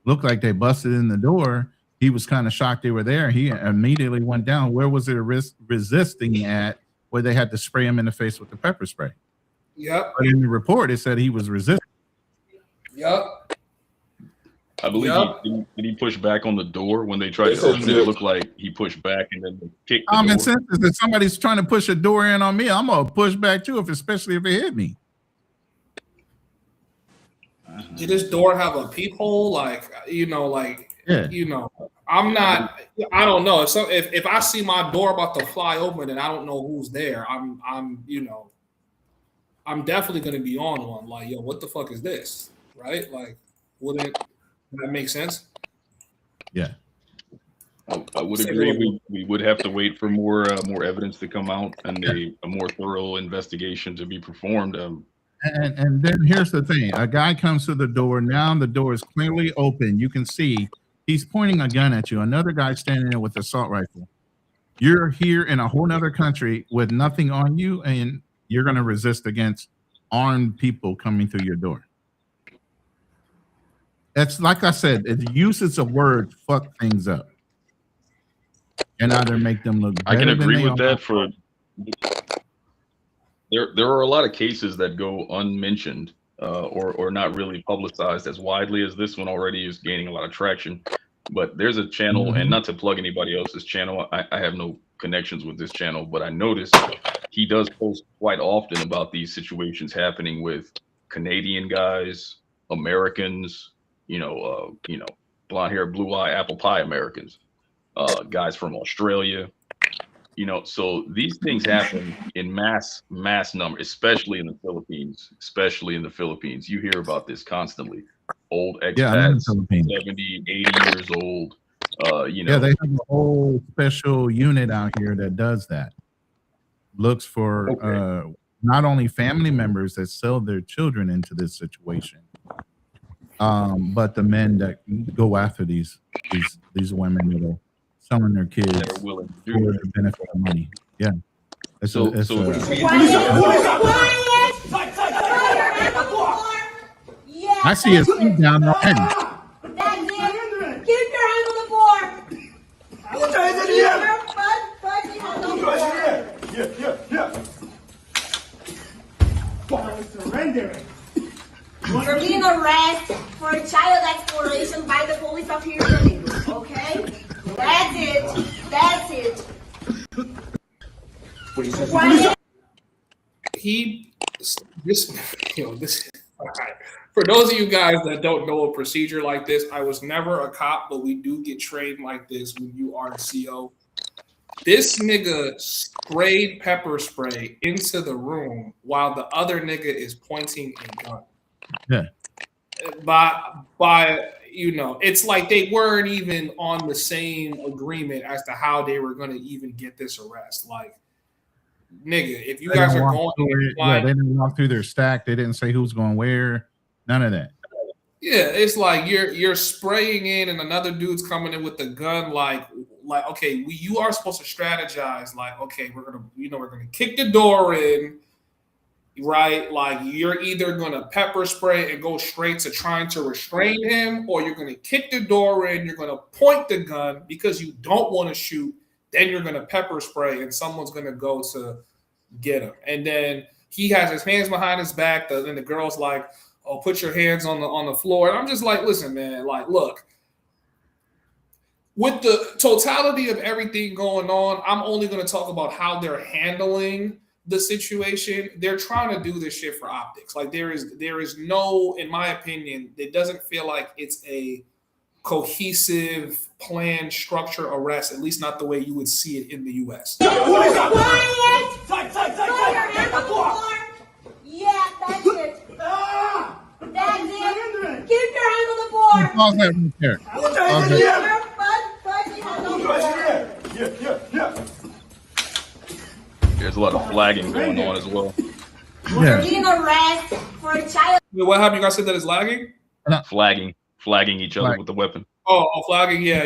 looked like they busted in the door. He was kind of shocked they were there. He immediately went down. Where was it resisting at where they had to spray him in the face with the pepper spray? Yep. But in the report, it said he was resisting. Yep. I believe did he push back on the door when they tried to open it? It looked like he pushed back and then kicked the door. Sense is if somebody's trying to push a door in on me, I'm gonna push back too, especially if it hit me. Did this door have a peephole? Like, you know, I'm not. I don't know. If I see my door about to fly open and I don't know who's there, I'm definitely gonna be on one. Like, yo, what the fuck is this? Right? Like, wouldn't that make sense? Yeah. I would agree. We would have to wait for more evidence to come out and a more thorough investigation to be performed. And then here's the thing: a guy comes to the door. Now the door is clearly open. You can see he's pointing a gun at you. Another guy standing there with an assault rifle. You're here in a whole other country with nothing on you, and you're going to resist against armed people coming through your door. It's like I said, the usage of words fuck things up, and either make them look better. I can agree with that. There are a lot of cases that go unmentioned or not really publicized as widely as this one already is gaining a lot of traction. But there's a channel, and not to plug anybody else's channel, I have no connections with this channel, but I noticed he does post quite often about these situations happening with Canadian guys, Americans, blonde hair, blue eye, apple pie Americans, guys from Australia. So these things happen in mass number, especially in the Philippines. You hear about this constantly. Old expats, 70, 80 years old. Yeah, they have a whole special unit out here that does that. Looks for not only family members that sell their children into this situation, but the men that go after these women that are selling their kids for the benefit of money. Yeah. I see his feet down already. That's it. Keep your hand on the floor. Keep your butt on the floor. Surrendering. You're being arrested for child exploration by the police of here in the neighborhood, okay? That's it. For those of you guys that don't know a procedure like this, I was never a cop, but we do get trained like this when you are a CO. This nigga sprayed pepper spray into the room while the other nigga is pointing a gun. Yeah. By it's like they weren't even on the same agreement as to how they were going to even get this arrest. Like, nigga, if you guys are going they didn't walk through their stack. They didn't say who's going where. None of that. Yeah, it's like you're spraying in, and another dude's coming in with the gun. Like okay, you are supposed to strategize. Like, okay, we're gonna kick the door in. Right, like you're either gonna pepper spray and go straight to trying to restrain him, or you're gonna kick the door in. You're gonna point the gun because you don't want to shoot. Then you're gonna pepper spray, and someone's gonna go to get him. And then he has his hands behind his back. Then the girl's like, "Oh, put your hands on the floor." And I'm just like, "Listen, man. Like, look." With the totality of everything going on, I'm only going to talk about how they're handling the situation, they're trying to do this shit for optics. Like there is no, in my opinion, it doesn't feel like it's a cohesive, planned, structure arrest, at least not the way you would see it in the U.S. Quiet! Throw your hands on the floor. Yeah, that's it. That's it. Keep your hands on the floor. Pause that right there. Pause that. Put your hands on the floor. There's a lot of flagging going on as well. Yeah. Being arrested for a child. Wait, what happened? You guys said that is lagging? Flagging each other with the weapon. Oh, flagging, yeah.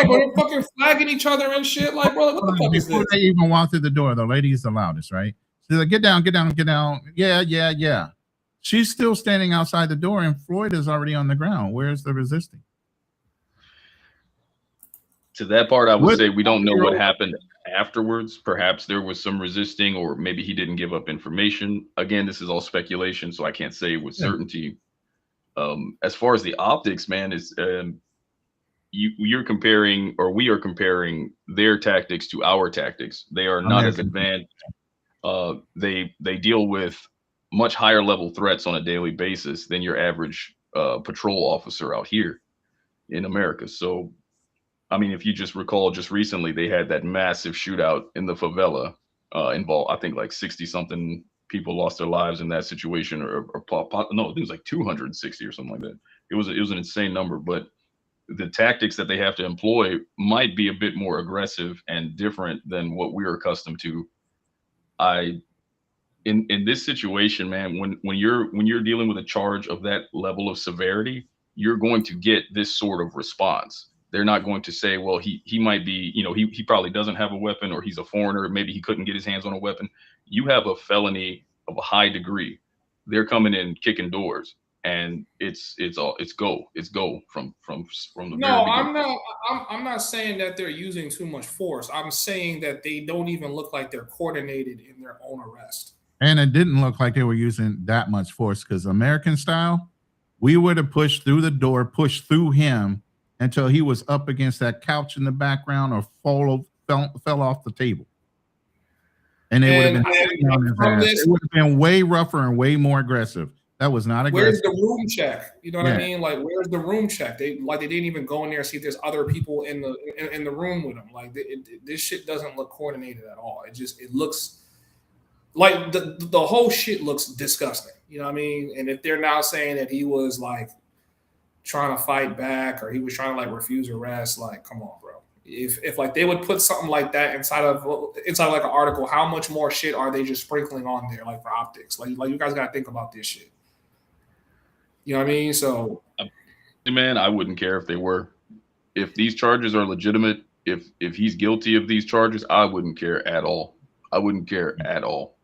But they're fucking flagging each other and shit. Like, bro, what the fuck is Before this? they even walk through the door, the lady's the loudest, right? She's like, get down. Yeah. She's still standing outside the door, and Floyd is already on the ground. Where's the resisting? To that part, I would say we don't know what happened afterwards. Perhaps there was some resisting, or maybe he didn't give up information. Again, this is all speculation, so I can't say with certainty. As far as the optics, man, is you're comparing, or we are comparing their tactics to our tactics. They are not as advanced. They deal with much higher level threats on a daily basis than your average patrol officer out here in America. So, I mean, if you just recall, just recently they had that massive shootout in the favela involved. I think like 60 something people lost their lives in that situation, or no, it was like 260 or something like that. It was an insane number, but the tactics that they have to employ might be a bit more aggressive and different than what we're accustomed to. In this situation, man, when you're dealing with a charge of that level of severity, you're going to get this sort of response. They're not going to say, well, he might be, he probably doesn't have a weapon, or he's a foreigner, maybe he couldn't get his hands on a weapon. You have a felony of a high degree. They're coming in kicking doors, and it's go from the No, very beginning. I'm not saying that they're using too much force. I'm saying that they don't even look like they're coordinated in their own arrest. And it didn't look like they were using that much force, because American style, we would have pushed through the door, pushed through him until he was up against that couch in the background or fell off the table. And they would have been sitting on his ass. It would have been way rougher and way more aggressive. That was not aggressive. Where's the room check? You know what I mean? Like, where's the room check? They didn't even go in there and see if there's other people in the room with them. Like, this shit doesn't look coordinated at all. It looks like the whole shit looks disgusting. You know what I mean? And if they're now saying that he was like trying to fight back, or he was trying to like refuse arrest, like, come on, bro. If like they would put something like that inside of like an article, how much more shit are they just sprinkling on there, like for optics? Like you guys gotta think about this shit. You know what I mean? So, man, I wouldn't care if they were. If these charges are legitimate, if he's guilty of these charges, I wouldn't care at all. I wouldn't care at all.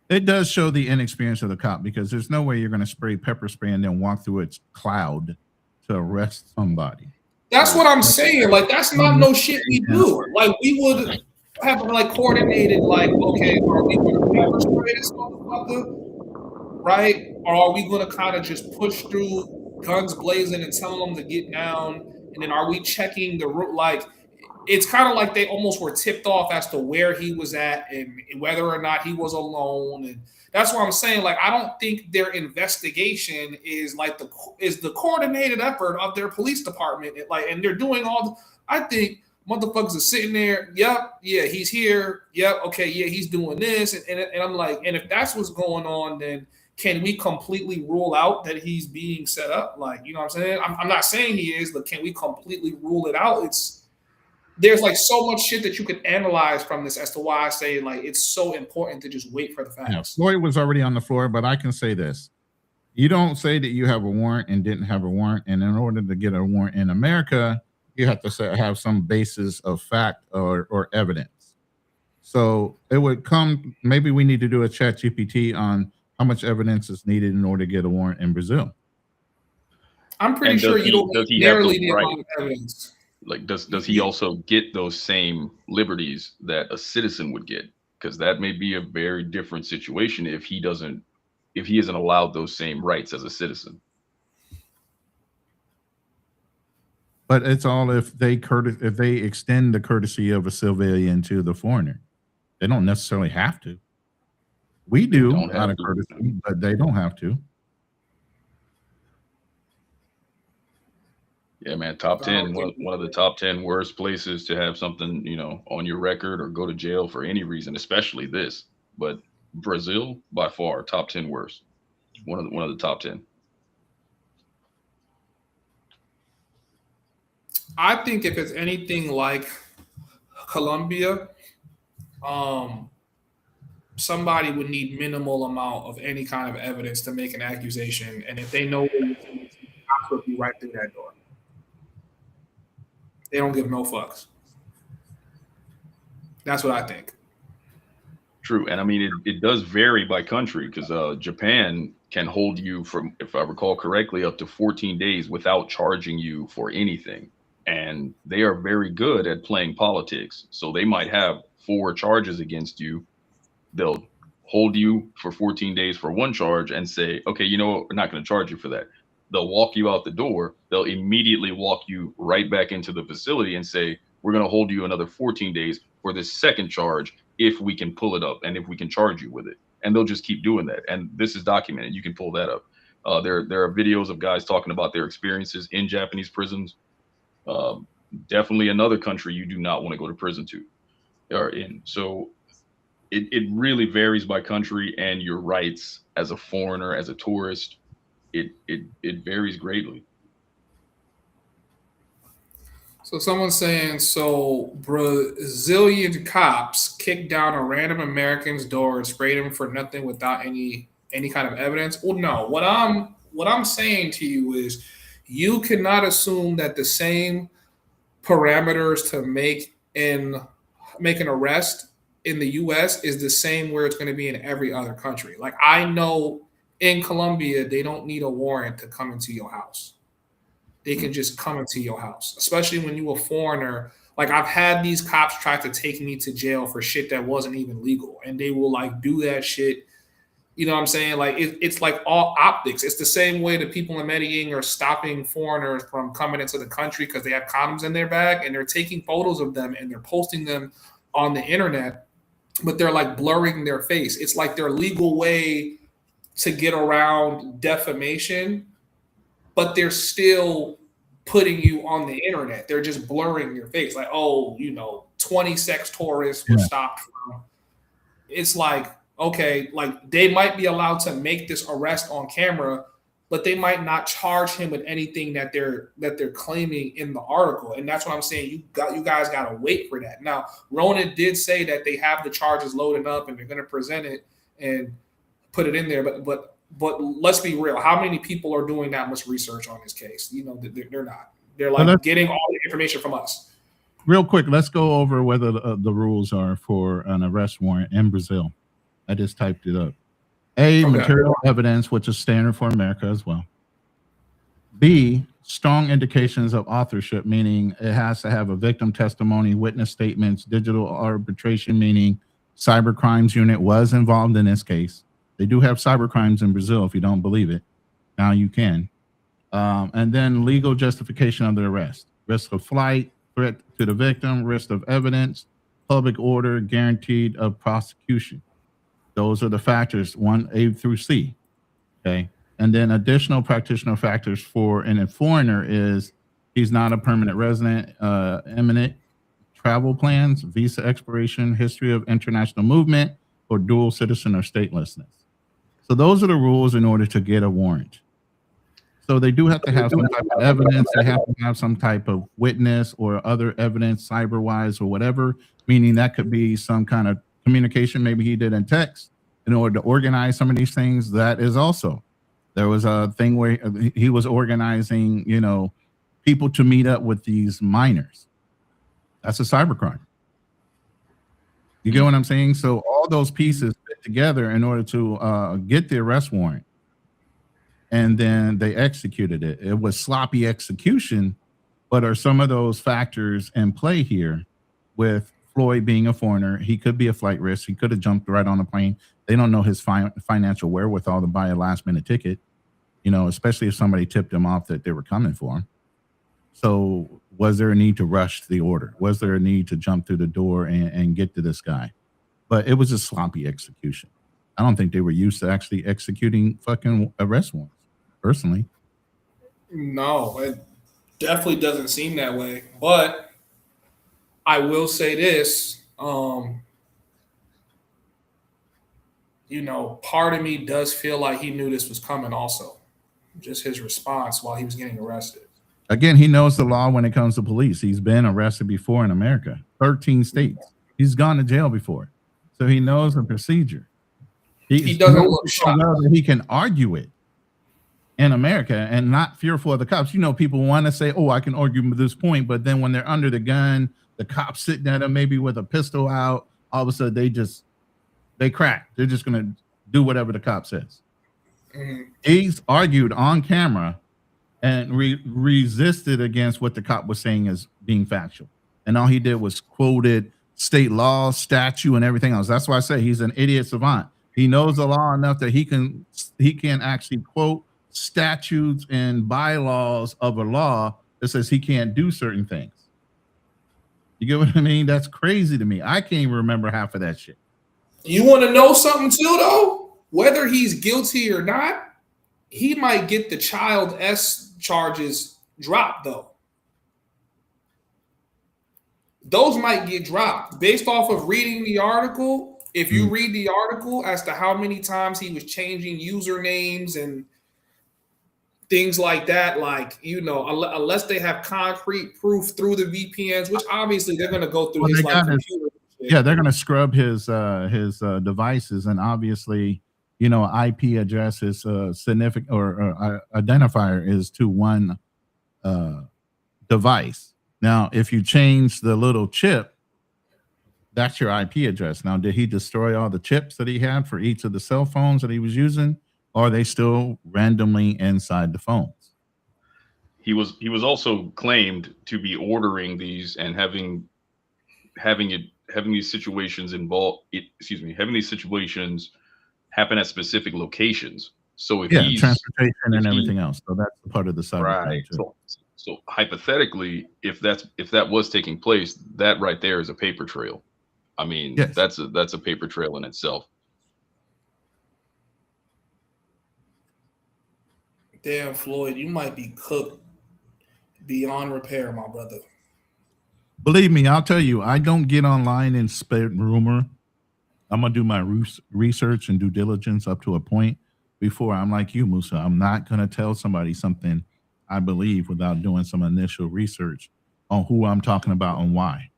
It does show the inexperience of the cop, because there's no way you're going to spray pepper spray and then walk through its cloud to arrest somebody. That's what I'm saying. Like, that's not no shit we do. Like, we would have like coordinated, like, okay, are we going to pepper spray this motherfucker, right? Or are we going to kind of just push through, guns blazing, and tell them to get down? And then are we checking the route? Like, it's kind of like they almost were tipped off as to where he was at and whether or not he was alone. And that's what I'm saying. Like, I don't think their investigation is like the coordinated effort of their police department. And they're doing I think motherfuckers are sitting there. Yep. Yeah, he's here. Yep. Okay. Yeah, he's doing this. And I'm like, and if that's what's going on, then can we completely rule out that he's being set up? Like, you know what I'm saying? I'm not saying he is, but can we completely rule it out? There's like so much shit that you could analyze from this as to why I say like it's so important to just wait for the facts. Yeah, Floyd was already on the floor, but I can say this. You don't say that you have a warrant and didn't have a warrant. And in order to get a warrant in America, you have to have some basis of fact or evidence. So it would come, maybe we need to do a chat GPT on how much evidence is needed in order to get a warrant in Brazil. I'm pretty sure you don't nearly need a lot of evidence. Like, does he also get those same liberties that a citizen would get? Because that may be a very different situation if he isn't allowed those same rights as a citizen. But it's all if they extend the courtesy of a civilian to the foreigner. They don't necessarily have to. We do don't have out of to. courtesy, but they don't have to. Yeah, man. Top 10. One of the top 10 worst places to have something, on your record or go to jail for any reason, especially this. But Brazil, by far, top 10 worst. One of the top 10. I think if it's anything like Colombia, somebody would need minimal amount of any kind of evidence to make an accusation, and if they know where you're taking, the cops would be right through that door. They don't give no fucks. That's what I think. True. And I mean, it does vary by country because Japan can hold you from, if I recall correctly, up to 14 days without charging you for anything. And they are very good at playing politics. So they might have 4 charges against you. They'll hold you for 14 days for one charge and say, okay, you know what? We're not going to charge you for that. They'll walk you out the door. They'll immediately walk you right back into the facility and say, we're going to hold you another 14 days for this second charge if we can pull it up and if we can charge you with it. And they'll just keep doing that. And this is documented. You can pull that up. There are videos of guys talking about their experiences in Japanese prisons. Definitely another country you do not want to go to prison to or in. So it really varies by country, and your rights as a foreigner, as a tourist, it varies greatly. So someone's saying, so Brazilian cops kicked down a random American's door and sprayed him for nothing without any kind of evidence. Well, no. What I'm saying to you is, you cannot assume that the same parameters to make an arrest in the U.S. is the same where it's going to be in every other country. Like, I know in Colombia, they don't need a warrant to come into your house. They can just come into your house, especially when you're a foreigner. Like, I've had these cops try to take me to jail for shit that wasn't even legal, and they will like do that shit. You know what I'm saying? Like, it's like all optics. It's the same way the people in Medellin are stopping foreigners from coming into the country because they have condoms in their bag, and they're taking photos of them and they're posting them on the internet, but they're like blurring their face. It's like their legal way to get around defamation, but they're still putting you on the internet. They're just blurring your face. Like, 20 sex tourists were stopped from. It's like, okay, like they might be allowed to make this arrest on camera, but they might not charge him with anything that they're claiming in the article. And that's what I'm saying. You guys got to wait for that. Now, Ronin did say that they have the charges loaded up and they're going to present it and put it in there. But let's be real. How many people are doing that much research on this case? They're not. They're like getting all the information from us. Real quick, let's go over whether the rules are for an arrest warrant in Brazil. I just typed it up. A, material evidence, which is standard for America as well. B, strong indications of authorship, meaning it has to have a victim testimony, witness statements, digital arbitration, meaning cyber crimes unit was involved in this case. They do have cyber crimes in Brazil, if you don't believe it. Now you can. And then legal justification of the arrest. Risk of flight, threat to the victim, risk of evidence, public order, guaranteed of prosecution. Those are the factors, 1A through C. Okay. And then additional practitioner factors for a foreigner is he's not a permanent resident, imminent travel plans, visa expiration, history of international movement, or dual citizen or statelessness. So those are the rules in order to get a warrant. So they do have to have some type of evidence. They have to have some type of witness or other evidence, cyber-wise or whatever, meaning that could be some kind of communication maybe he did in text in order to organize some of these things. That is also, there was a thing where he was organizing, people to meet up with these minors. That's a cybercrime. You get what I'm saying? So all those pieces fit together in order to get the arrest warrant. And then they executed it. It was sloppy execution, but are some of those factors in play here with Floyd being a foreigner? He could be a flight risk. He could have jumped right on a plane. They don't know his financial wherewithal to buy a last minute ticket, especially if somebody tipped him off that they were coming for him. So was there a need to rush the order? Was there a need to jump through the door and get to this guy? but it was a sloppy execution. I don't think they were used to actually executing fucking arrest warrants, personally. No, it definitely doesn't seem that way. But I will say this, you know, part of me does feel like he knew this was coming also. Just his response while he was getting arrested. Again, he knows the law when it comes to police. He's been arrested before in America, 13 states. He's gone to jail before. So he knows the procedure. He doesn't look shocked. That he can argue it in America and not fearful of the cops. You know, people want to say, oh, I can argue with this point, but then when they're under the gun, the cops sitting at them maybe with a pistol out, all of a sudden they crack. They're just going to do whatever the cop says. He's argued on camera and resisted against what the cop was saying as being factual. And all he did was quoted state law, statute, and everything else. That's why I say he's an idiot savant. He knows the law enough that he can actually quote statutes and bylaws of a law that says he can't do certain things. You get what I mean? That's crazy to me. I can't even remember half of that shit. You want to know something too, though? Whether he's guilty or not, he might get the child S charges dropped, though. Those might get dropped based off of reading the article. If you read the article as to how many times he was changing usernames and things like that, like, you know, unless they have concrete proof through the VPNs, which obviously they're going to go through his like computer. Yeah, they're going to scrub his devices, and obviously, you know, IP address is significant or identifier is to one device. Now, if you change the little chip, that's your IP address. Now, did he destroy all the chips that he had for each of the cell phones that he was using, or are they still randomly inside the phones? He was also claimed to be ordering these and having these situations having these situations happen at specific locations. So if he's transportation and everything else, so that's part of the cyber right. So hypothetically, if that was taking place, that right there is a paper trail. I mean, yes. that's a paper trail in itself. Damn, Floyd, you might be cooked beyond repair, my brother. Believe me, I'll tell you, I don't get online and spread rumor. I'm going to do my research and due diligence up to a point before I'm like you, Musa. I'm not going to tell somebody something I believe without doing some initial research on who I'm talking about and why.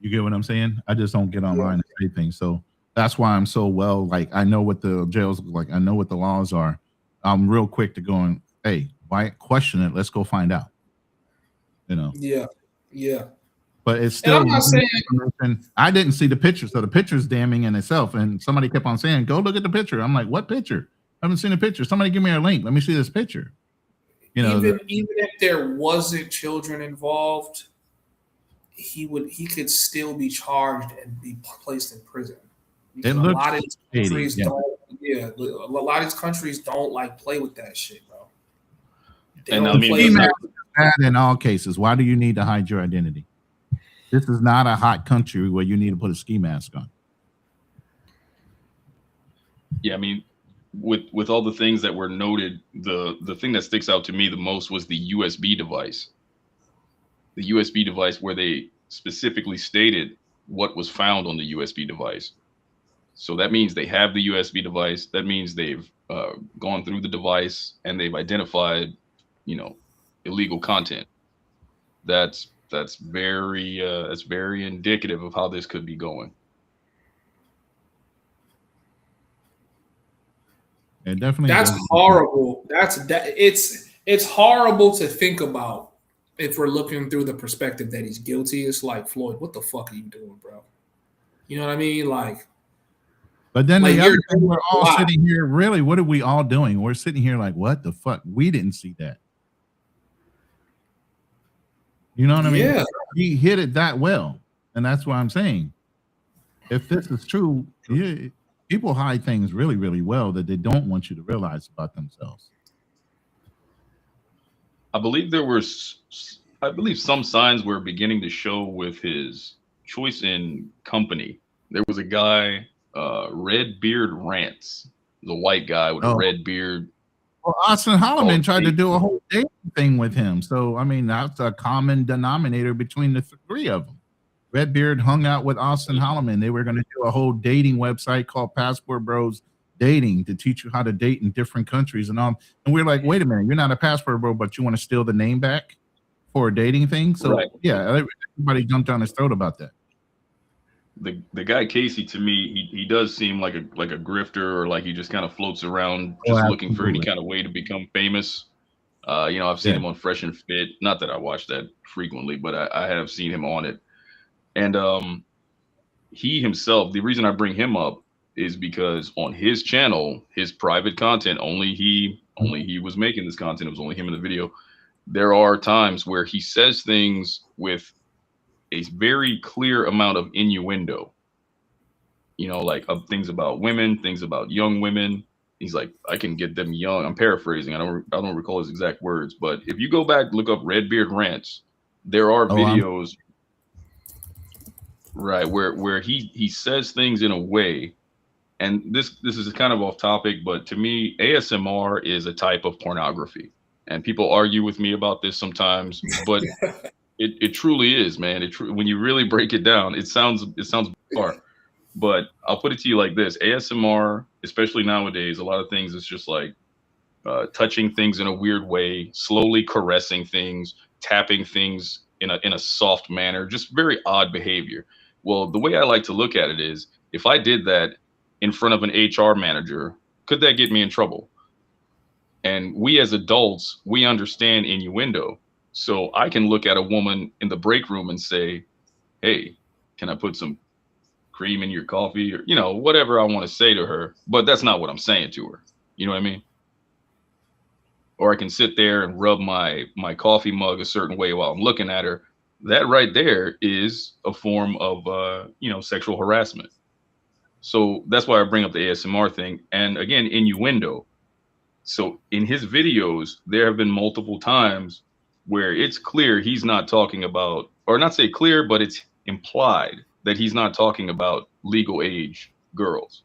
You get what I'm saying? I just don't get online and say things. So that's why I'm so like, I know what the jails look like. I know what the laws are. I'm real quick to go and, hey, why question it? Let's go find out. You know? Yeah. But it's still, I'm not saying I didn't see the picture. So the picture's damning in itself. And somebody kept on saying, go look at the picture. I'm like, what picture? I haven't seen a picture. Somebody give me a link. Let me see this picture. You know, even if there wasn't children involved, he could still be charged and be placed in prison. Because a lot of these countries a lot of these countries don't like play with that shit, bro. And I mean, in all cases, why do you need to hide your identity? This is not a hot country where you need to put a ski mask on. Yeah, I mean, with all the things that were noted, the thing that sticks out to me the most was the USB device. The USB device where they specifically stated what was found on the USB device. So that means they have the USB device. That means they've gone through the device and they've identified, you know, illegal content. That's very indicative of how this could be going. It definitely. That's horrible. It's horrible to think about. If we're looking through the perspective that he's guilty, it's like, Floyd, what the fuck are you doing, bro? You know what I mean? Like, but then like we're all sitting here. Really, what are we all doing? We're sitting here like, what the fuck? We didn't see that. You know what I mean? Yeah. He hit it that well, and that's what I'm saying. If this is true, people hide things really, really well that they don't want you to realize about themselves. I believe some signs were beginning to show with his choice in company. There was a guy, Red Beard Rants, the white guy with a red beard. Well, Austin Holloman tried to Casey. do a whole dating thing with him. So, I mean, that's a common denominator between the three of them. Redbeard hung out with Austin Holloman. They were going to do a whole dating website called Passport Bros Dating to teach you how to date in different countries and all. And we're like, wait a minute, you're not a passport bro, but you want to steal the name back for a dating thing? So, Right. yeah, everybody jumped down his throat about that. The guy Casey, to me, he does seem like a grifter, or like he just kind of floats around just looking for any kind of way to become famous. I've seen him on Fresh and Fit. Not that I watch that frequently, but I have seen him on it. And he himself, the reason I bring him up is because on his channel, his private content, only he was making this content. It was only him in the video. There are times where he says things with a very clear amount of innuendo, like things about women, things about young women. He's like, I can get them young. I'm paraphrasing. I don't recall his exact words, but if you go back, look up Redbeard Rants, there are videos, right, where he says things in a way, and this is kind of off topic, but to me, ASMR is a type of pornography, and people argue with me about this sometimes, but It truly is, man. When you really break it down, it sounds bizarre. But I'll put it to you like this: ASMR, especially nowadays, a lot of things it's just like touching things in a weird way, slowly caressing things, tapping things in a soft manner, just very odd behavior. Well, the way I like to look at it is, if I did that in front of an HR manager, could that get me in trouble? And we as adults, we understand innuendo. So I can look at a woman in the break room and say, hey, can I put some cream in your coffee? Or, whatever I want to say to her. But that's not what I'm saying to her. You know what I mean? Or I can sit there and rub my coffee mug a certain way while I'm looking at her. That right there is a form of, sexual harassment. So that's why I bring up the ASMR thing. And again, innuendo. So in his videos, there have been multiple times where it's clear he's not talking about, or not say clear, but it's implied that he's not talking about legal age girls.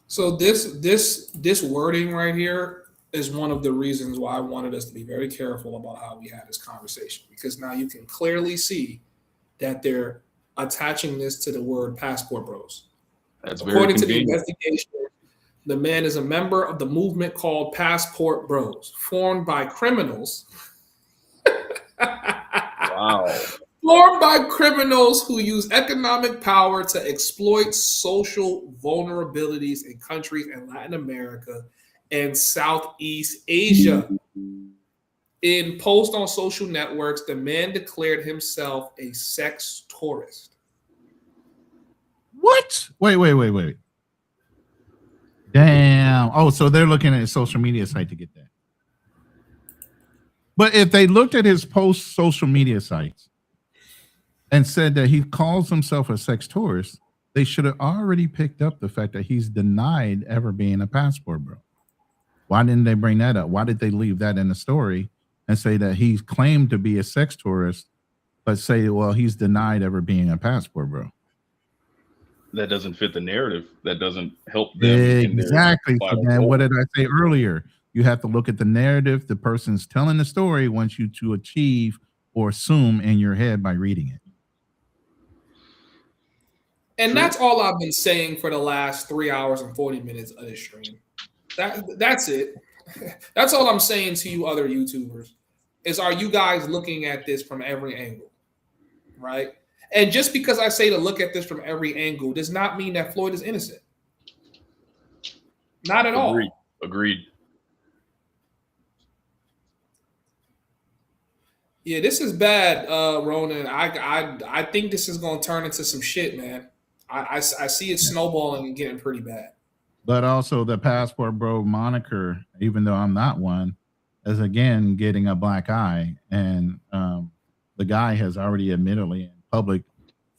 So this wording right here is one of the reasons why I wanted us to be very careful about how we had this conversation, because now you can clearly see that they're attaching this to the word passport bros. That's According very to the convenient. investigation, the man is a member of the movement called Passport Bros, formed by criminals. Wow. Formed by criminals who use economic power to exploit social vulnerabilities in countries in Latin America and Southeast Asia. In post on social networks, the man declared himself a sex tourist. What? Wait. Damn. Oh, so they're looking at his social media site to get that. But if they looked at his post social media sites and said that he calls himself a sex tourist, they should have already picked up the fact that he's denied ever being a passport bro. Why didn't they bring that up? Why did they leave that in the story and say that he's claimed to be a sex tourist, but say, well, he's denied ever being a passport bro? That doesn't fit the narrative. That doesn't help them. Exactly. So then what did I say earlier? You have to look at the narrative the person's telling the story wants you to achieve or assume in your head by reading it. And that's all I've been saying for the last 3 hours and 40 minutes of this stream. That's it. That's all I'm saying to you other YouTubers is, are you guys looking at this from every angle, right? And just because I say to look at this from every angle does not mean that Floyd is innocent. Not at all. Agreed. Yeah, this is bad, Ronin. I think this is going to turn into some shit, man. I see it snowballing and getting pretty bad. But also the passport bro moniker, even though I'm not one, is again getting a black eye. And the guy has already admittedly in public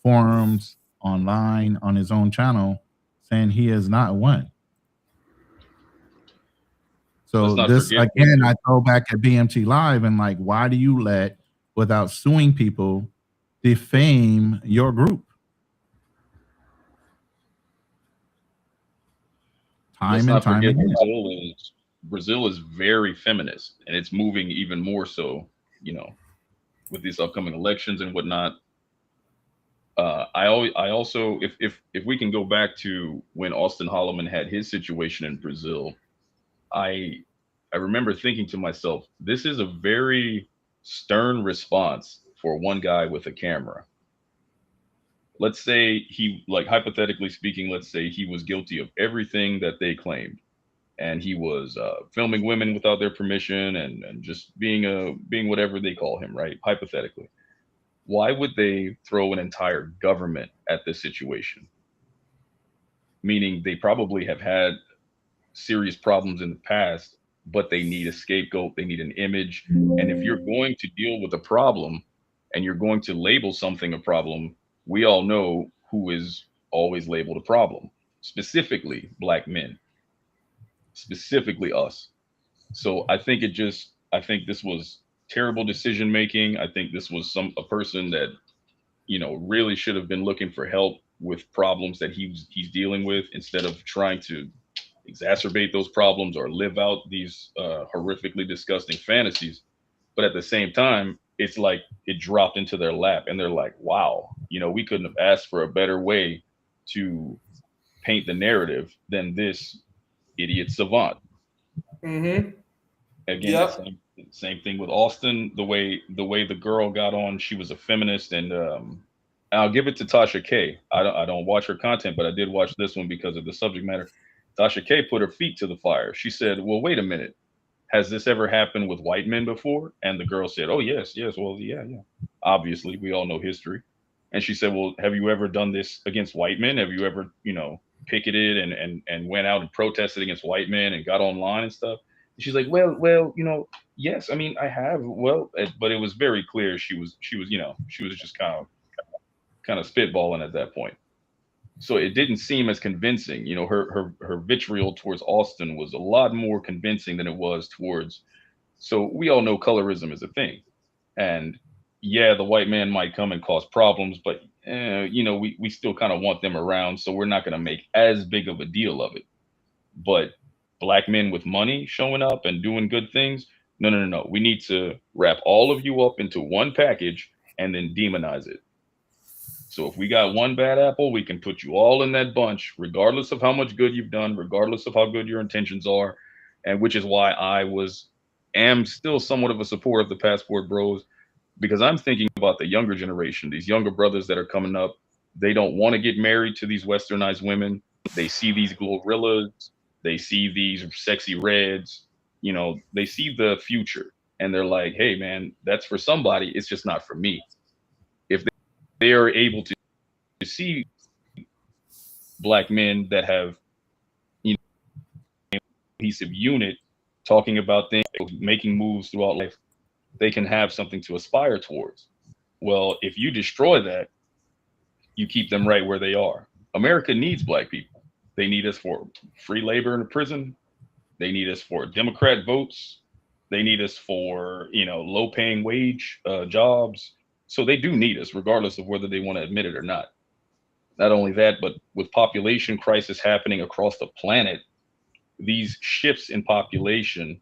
forums, online, on his own channel, saying he is not one. So this, again, I throw back at BMT Live and like, why do you let, without suing people, defame your group. Let's Time and not time forget again. Brazil is very feminist, and it's moving even more so. With these upcoming elections and whatnot. I also, if we can go back to when Austin Holloman had his situation in Brazil, I remember thinking to myself, this is a very stern response for one guy with a camera. Let's say he, like, hypothetically speaking, let's say he was guilty of everything that they claimed, and he was filming women without their permission and just being whatever they call him, right? Hypothetically, why would they throw an entire government at this situation? Meaning they probably have had serious problems in the past, but they need a scapegoat, they need an image. And if you're going to deal with a problem and you're going to label something a problem, we all know who is always labeled a problem, specifically Black men, specifically us. So I think this was terrible decision making. I think this was a person that really should have been looking for help with problems that he's dealing with, instead of trying to exacerbate those problems or live out these horrifically disgusting fantasies. But at the same time, it's like it dropped into their lap and they're like, wow, we couldn't have asked for a better way to paint the narrative than this idiot savant. Mm-hmm. Again, Yep. the same thing with Austin. The way the girl got on, she was a feminist, and I'll give it to Tasha K. I don't watch her content, but I did watch this one because of the subject matter. Tasha K put her feet to the fire. She said, "Well, wait a minute. Has this ever happened with white men before?" And the girl said, "Oh, yes. Well, yeah. Obviously, we all know history." And she said, "Well, have you ever done this against white men? Have you ever, picketed and went out and protested against white men and got online and stuff?" And she's like, "Well, yes. I mean, I have. Well, but it was very clear she was just kind of spitballing at that point. So it didn't seem as convincing. Her vitriol towards Austin was a lot more convincing than it was towards. So we all know colorism is a thing, and yeah, the white man might come and cause problems, but we still kind of want them around, so we're not going to make as big of a deal of it. But Black men with money showing up and doing good things, no. We need to wrap all of you up into one package and then demonize it. So if we got one bad apple, we can put you all in that bunch, regardless of how much good you've done, regardless of how good your intentions are. And which is why am still somewhat of a supporter of the Passport Bros, because I'm thinking about the younger generation, these younger brothers that are coming up. They don't want to get married to these westernized women. They see these gorillas, they see these sexy reds, they see the future, and they're like, hey man, that's for somebody, it's just not for me. If they are able to see Black men that have a cohesive unit, talking about things, making moves throughout life, they can have something to aspire towards. Well, if you destroy that, you keep them right where they are. America needs Black people. They need us for free labor in the prison. They need us for Democrat votes. They need us for, low paying wage jobs. So they do need us, regardless of whether they want to admit it or not. Not only that, but with population crisis happening across the planet, these shifts in population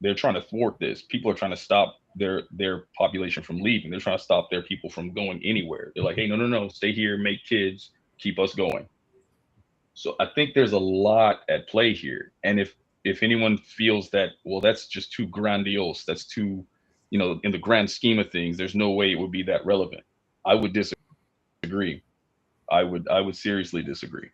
they're trying to thwart this. People are trying to stop their population from leaving. They're trying to stop their people from going anywhere. They're like, hey, no, stay here, make kids, keep us going. So I think there's a lot at play here. And if anyone feels that, well, that's just too grandiose, that's too, in the grand scheme of things, there's no way it would be that relevant, I would disagree. I would seriously disagree.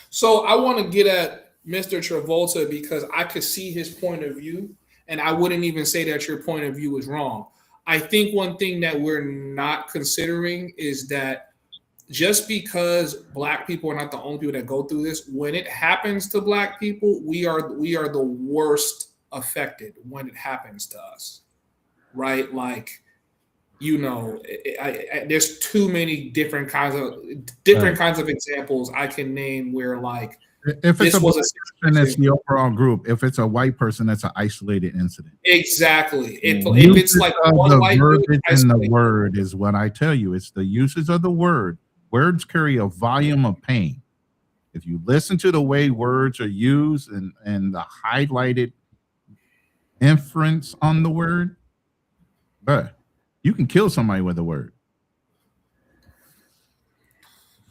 So I want to get at Mr. Travolta because I could see his point of view, and I wouldn't even say that your point of view is wrong. I think one thing that we're not considering is that just because Black people are not the only people that go through this, when it happens to Black people, we are the worst affected when it happens to us, right? Like, there's too many different kinds of examples I can name where, like, If it's This a was black a person, it's situation. the overall group. If it's a white person, that's an isolated incident. Exactly. If Uses it's like of one the white dude, verbiage in the isolate. word is what I tell you. It's the uses of the word. Words carry a volume of pain. If you listen to the way words are used and the highlighted inference on the word, bruh, you can kill somebody with a word.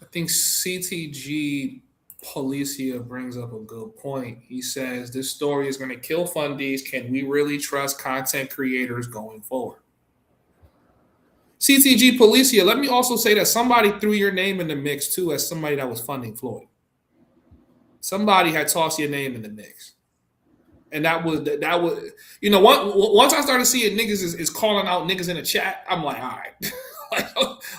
I think CTG Policia brings up a good point. He says this story is going to kill fundies. Can we really trust content creators going forward? CTG Policia, let me also say that somebody threw your name in the mix too as somebody that was funding Floyd. Somebody had tossed your name in the mix. And that was, you know, once I started seeing niggas is calling out niggas in the chat, I'm like, all right.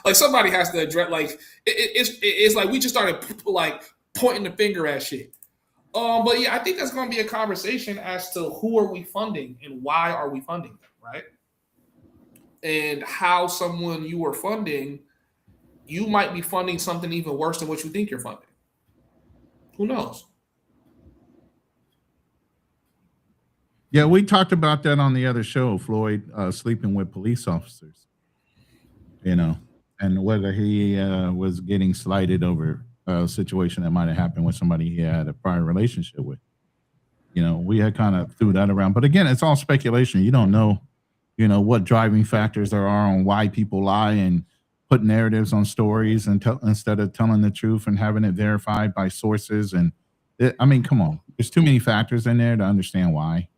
like somebody has to address, like, it's like we just started like pointing the finger at shit. But yeah, I think that's going to be a conversation as to who are we funding and why are we funding them, right? And how someone you are funding, you might be funding something even worse than what you think you're funding. Who knows? Yeah, we talked about that on the other show, Floyd, sleeping with police officers, you know, and whether he was getting slighted over a situation that might have happened with somebody he had a prior relationship with. You know, we had kind of threw that around. But again, it's all speculation. You don't know, you know, what driving factors there are on why people lie and put narratives on stories and instead of telling the truth and having it verified by sources. And I mean, come on, there's too many factors in there to understand why.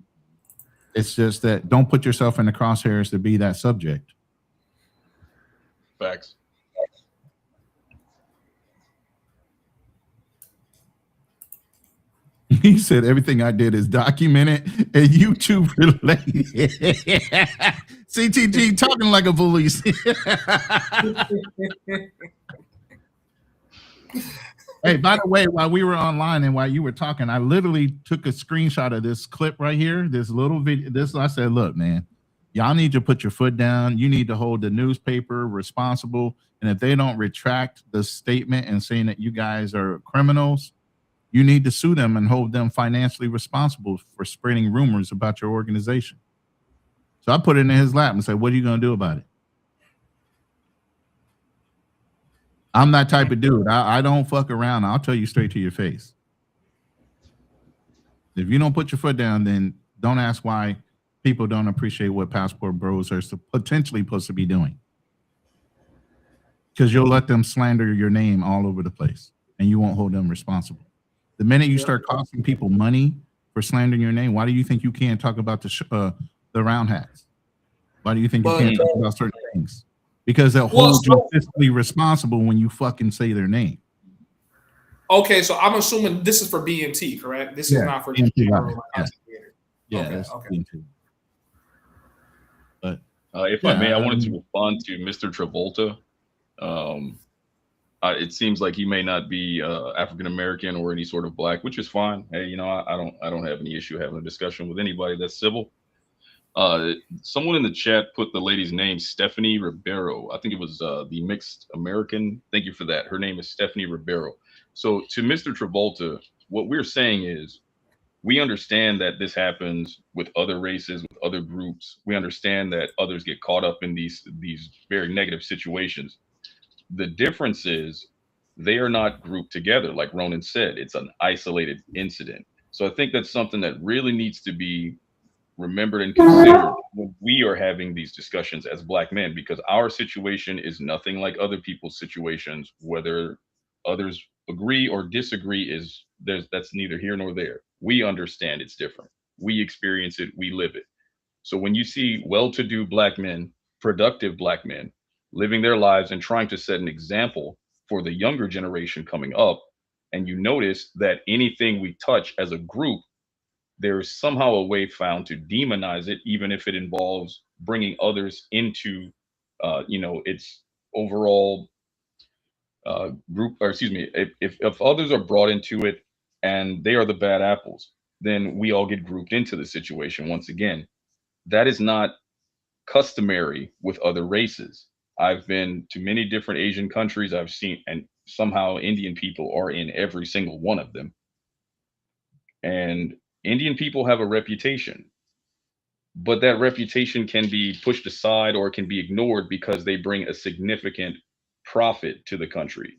It's just that don't put yourself in the crosshairs to be that subject. Facts. He said everything I did is documented and YouTube related. CTG talking like a police. Hey, by the way, while we were online and while you were talking, I literally took a screenshot of this clip right here, this little video. I said, look, man, y'all need to put your foot down. You need to hold the newspaper responsible. And if they don't retract the statement and saying that you guys are criminals, you need to sue them and hold them financially responsible for spreading rumors about your organization. So I put it in his lap and said, what are you going to do about it? I'm that type of dude. I don't fuck around. I'll tell you straight to your face. If you don't put your foot down, then don't ask why people don't appreciate what Passport Bros are potentially supposed to be doing. Because you'll let them slander your name all over the place and you won't hold them responsible. The minute you start costing people money for slandering your name, why do you think you can't talk about the round hats? Why do you think you can't talk about certain things? Because they'll hold you fiscally responsible when you fucking say their name. Okay, so I'm assuming this is for BMT, correct? This is not for BMT. Yeah, okay. BMT. But if I may, I wanted to respond to Mr. Travolta. It seems like he may not be African American or any sort of black, which is fine. Hey, you know, I don't have any issue having a discussion with anybody that's civil. Someone in the chat put the lady's name, Stephanie Ribeiro. I think it was the mixed American. Thank you for that. Her name is Stephanie Ribeiro. So to Mr. Travolta, what we're saying is we understand that this happens with other races, with other groups. We understand that others get caught up in these very negative situations. The difference is they are not grouped together. Like Ronin said, it's an isolated incident. So I think that's something that really needs to be remembered and considered when we are having these discussions as black men, because our situation is nothing like other people's situations. Whether others agree or disagree that's neither here nor there. We understand it's different. We experience it. We live it. So when you see well-to-do black men, productive black men living their lives and trying to set an example for the younger generation coming up, and you notice that anything we touch as a group, there is somehow a way found to demonize it, even if it involves bringing others into, its overall group, or excuse me, if others are brought into it and they are the bad apples, then we all get grouped into the situation once again. That is not customary with other races. I've been to many different Asian countries. I've seen, and somehow Indian people are in every single one of them. And Indian people have a reputation, but that reputation can be pushed aside or can be ignored because they bring a significant profit to the country.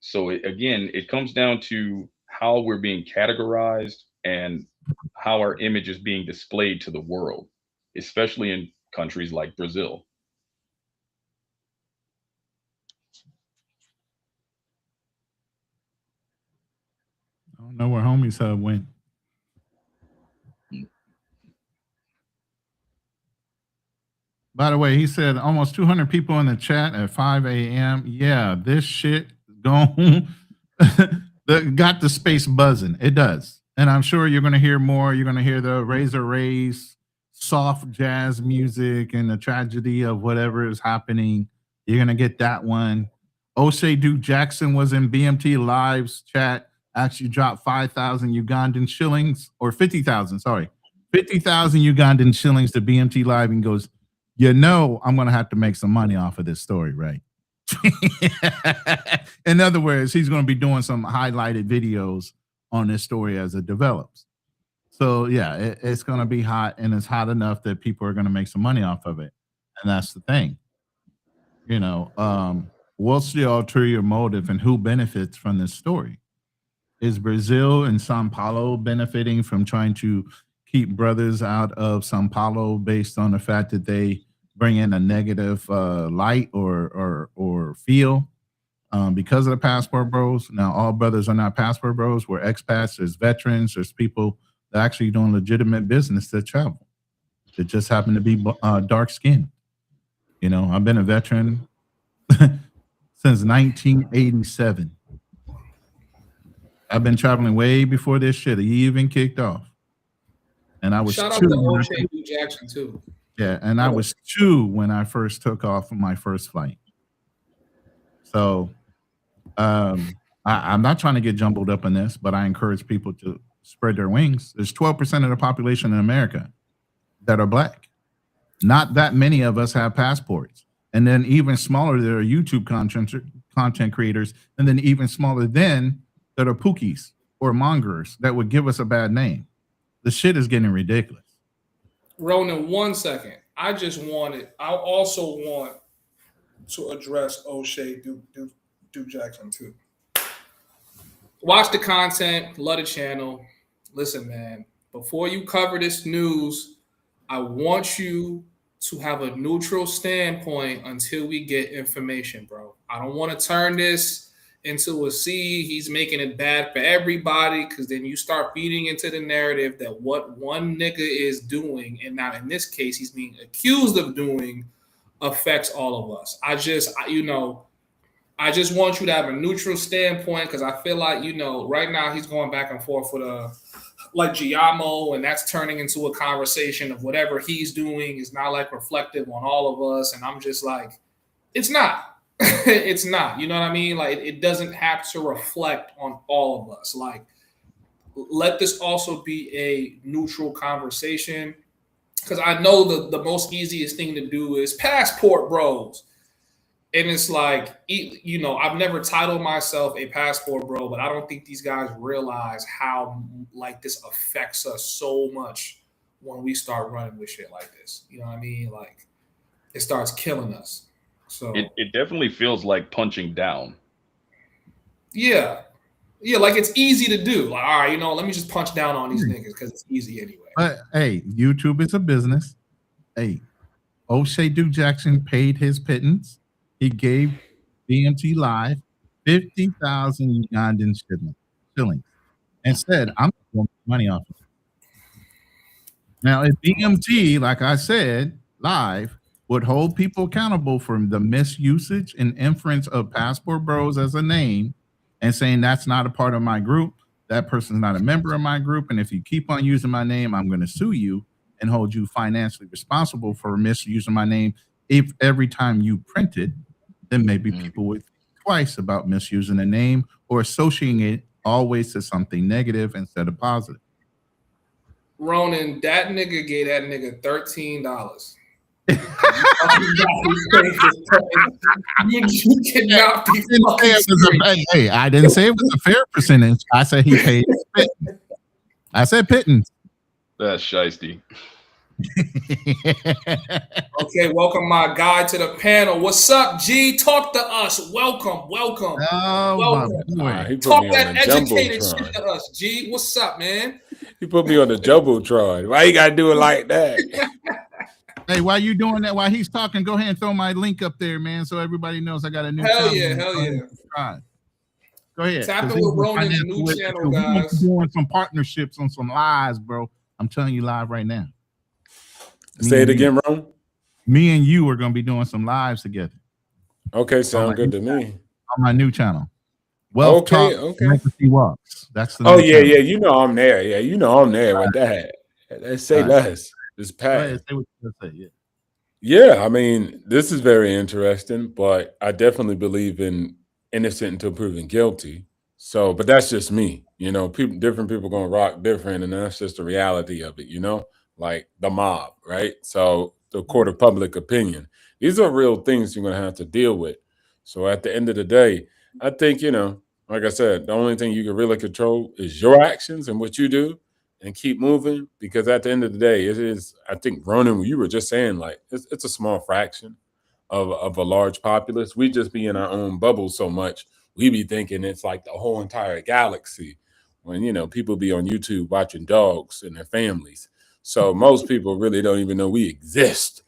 So again, it comes down to how we're being categorized and how our image is being displayed to the world, especially in countries like Brazil. I don't know where Homie's Hub went. By the way, he said almost 200 people in the chat at 5 a.m. Yeah, this shit gone got the space buzzing. It does. And I'm sure you're going to hear more. You're going to hear the Razor Rays, soft jazz music, and the tragedy of whatever is happening. You're going to get that one. O'Shea Duke Jackson was in BMT Live's chat. Actually dropped 5,000 Ugandan shillings, or 50,000, sorry. 50,000 Ugandan shillings to BMT Live, and goes, you know, I'm going to have to make some money off of this story, right? In other words, he's going to be doing some highlighted videos on this story as it develops. So, yeah, it's going to be hot, and it's hot enough that people are going to make some money off of it. And that's the thing. You know, what's the ulterior motive and who benefits from this story? Is Brazil and Sao Paulo benefiting from trying to keep brothers out of Sao Paulo based on the fact that they bring in a negative light or feel because of the passport bros? Now, all brothers are not passport bros. We're expats. There's veterans. There's people that actually doing legitimate business that travel. That just happen to be dark skinned. You know, I've been a veteran since 1987. I've been traveling way before this shit even kicked off. And I was shout out two. to O'Shea Duke Jackson too. Yeah, and I was 2 when I first took off on my first flight. So I'm not trying to get jumbled up in this, but I encourage people to spread their wings. There's 12% of the population in America that are black. Not that many of us have passports. And then even smaller, there are YouTube content creators, and then even smaller than that are pookies or mongers that would give us a bad name. The shit is getting ridiculous. Ronin, 1 second. I also want to address O'Shea Duke Jackson too. Watch the content, love the channel. Listen, man, before you cover this news, I want you to have a neutral standpoint until we get information, bro. I don't want to turn this into a he's making it bad for everybody, because then you start feeding into the narrative that what one nigga is doing, and now in this case he's being accused of doing, affects all of us. I just want you to have a neutral standpoint, because I feel like, you know, right now he's going back and forth with like Giamo, and that's turning into a conversation of whatever he's doing is not like reflective on all of us. And I'm just like, it's not. It's not, you know what I mean? Like, it doesn't have to reflect on all of us. Like, let this also be a neutral conversation, because I know the most easiest thing to do is passport bros. And it's like, you know, I've never titled myself a passport bro, but I don't think these guys realize how like this affects us so much when we start running with shit like this. You know what I mean? Like, it starts killing us. So it definitely feels like punching down. Yeah, like it's easy to do. Like, all right, you know, let me just punch down on these niggas because it's easy anyway. But hey, YouTube is a business. Hey, O'Shea Duke Jackson paid his pittance. He gave BMT Live 50,000 Ugandan shillings and said, I'm going to make money off of it. Now, if BMT, like I said, Live would hold people accountable for the misusage and inference of Passport Bros as a name and saying that's not a part of my group, that person's not a member of my group, and if you keep on using my name, I'm going to sue you and hold you financially responsible for misusing my name. If every time you print it, then maybe people would think twice about misusing the name or associating it always to something negative instead of positive. Ronin, that nigga gave that nigga $13. You cannot be Hey, I didn't say it was a fair percentage. I said he paid his pittance. I said Pittance. That's shiesty. Okay, welcome my guy to the panel. What's up, G? Talk to us. Welcome. Oh, Welcome. my boy. He put Talk me on that the educated shit jumbotron. to us, G. What's up, man? He put me on the jumbotron. Why you gotta do it like that? Hey, while you doing that, while he's talking, go ahead and throw my link up there, man, so everybody knows I got a new channel. Hell yeah. Go ahead. Tap in with Ronin's new channel, guys. Doing some partnerships on some lives, bro. I'm telling you live right now. Say it again, Ron. Me and you are going to be doing some lives together. Okay, sound good to me. On my new channel. Well, okay. Legacy Walks. That's the. Oh yeah, channel. You know I'm there. Yeah, you know I'm there with that. Let's say less. It's Pat. Say what you say. Yeah. Yeah, I mean, this is very interesting, but I definitely believe in innocent until proven guilty. So, but that's just me. You know, different people gonna rock different, and that's just the reality of it. You know, like the mob, right? So, the court of public opinion. These are real things you're gonna have to deal with. So, at the end of the day, I think, you know, like I said, the only thing you can really control is your actions and what you do, and keep moving. Because at the end of the day, it is. I think Ronin, you were just saying, like it's a small fraction of a large populace. We just be in our own bubble so much. We be thinking it's like the whole entire galaxy. When, you know, people be on YouTube watching dogs and their families. So most people really don't even know we exist.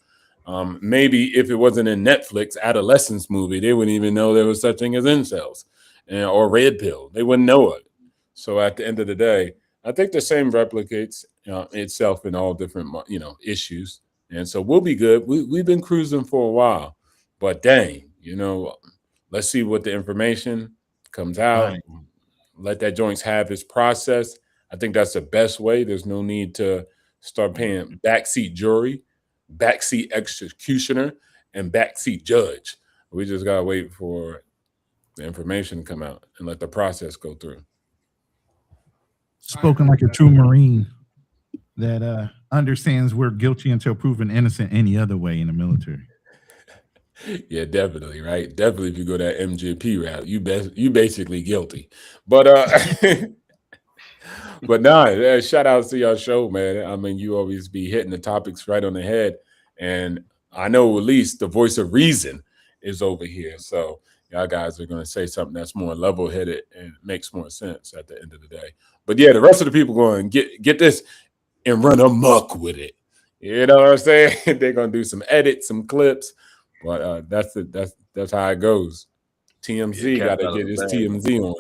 Maybe if it wasn't in Netflix adolescence movie, they wouldn't even know there was such thing as incels or red pill. They wouldn't know it. So at the end of the day, I think the same replicates itself in all different, you know, issues. And so we'll be good. We've been cruising for a while, but dang, you know, let's see what the information comes out. Right. Let that joints have its process. I think that's the best way. There's no need to start paying backseat jury, backseat executioner, and backseat judge. We just got to wait for the information to come out and let the process go through. Spoken like a true Marine that understands we're guilty until proven innocent any other way in the military. Yeah, definitely, right? Definitely, if you go that MGP route, you basically guilty. But but nah, shout out to your show, man. I mean, you always be hitting the topics right on the head, and I know at least the voice of reason is over here. So y'all guys are going to say something that's more level-headed and makes more sense at the end of the day. But yeah, the rest of the people going get this and run amok with it. You know what I'm saying? They're going to do some edits, some clips. But that's how it goes. TMZ got to get his TMZ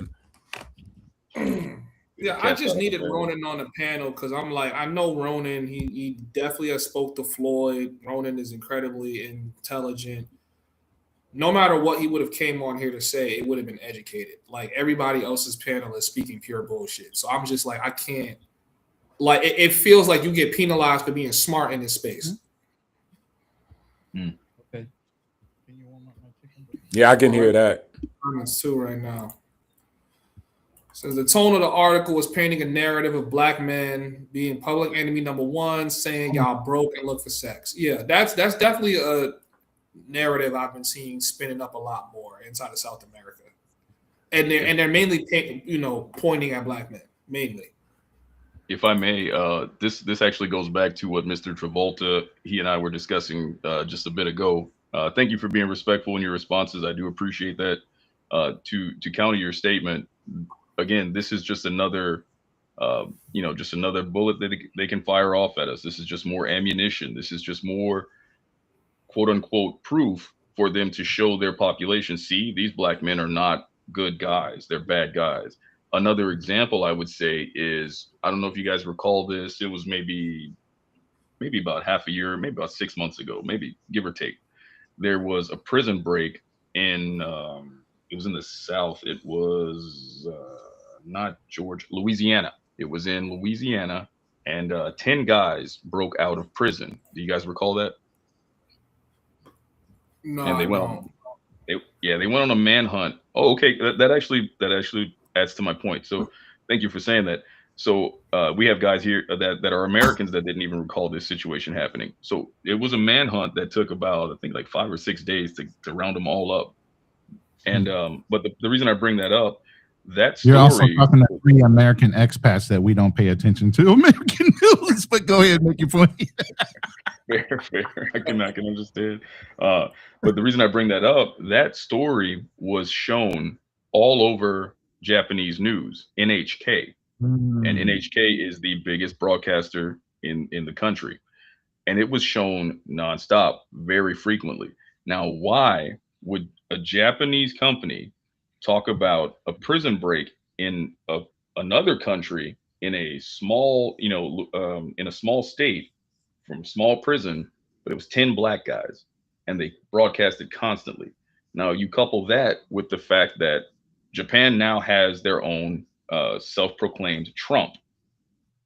on. Yeah, I just needed Ronin on the panel because I'm like, I know Ronin. He definitely has spoke to Floyd. Ronin is incredibly intelligent. No matter what he would have came on here to say, it would have been educated. Like everybody else's panel is speaking pure bullshit. So I'm just like, I can't. Like it feels like you get penalized for being smart in this space. Okay. Yeah, I can hear that. Comments too right now. Says the tone of the article was painting a narrative of black men being public enemy number one, saying y'all broke and look for sex. Yeah, that's definitely a narrative I've been seeing spinning up a lot more inside of South America, and they're mainly pointing at black men mainly. If I may, this actually goes back to what Mr. Travolta, he and I were discussing just a bit ago. Thank you for being respectful in your responses. I do appreciate that. To counter your statement, again, this is just another, just another bullet that they can fire off at us. This is just more ammunition. This is just more, quote unquote, proof for them to show their population. See, these black men are not good guys. They're bad guys. Another example I would say is, I don't know if you guys recall this. It was maybe about half a year, maybe about 6 months ago, maybe give or take. There was a prison break in, it was in the South. It was not Georgia, Louisiana. It was in Louisiana, and 10 guys broke out of prison. Do you guys recall that? No, and they went on. They went on a manhunt. Oh, okay. That actually adds to my point. So thank you for saying that. So we have guys here that are Americans that didn't even recall this situation happening. So it was a manhunt that took about, I think, like 5 or 6 days to round them all up. And but the reason I bring that up, that story. You're also talking to 3 American expats that we don't pay attention to American news. But go ahead, make your point. Fair. I can understand. But the reason I bring that up, that story was shown all over Japanese news, NHK, and NHK is the biggest broadcaster in the country, and it was shown nonstop, very frequently. Now, why would a Japanese company talk about a prison break in another country in a small, in a small state from a small prison, but it was 10 black guys and they broadcasted constantly. Now, you couple that with the fact that Japan now has their own self proclaimed Trump.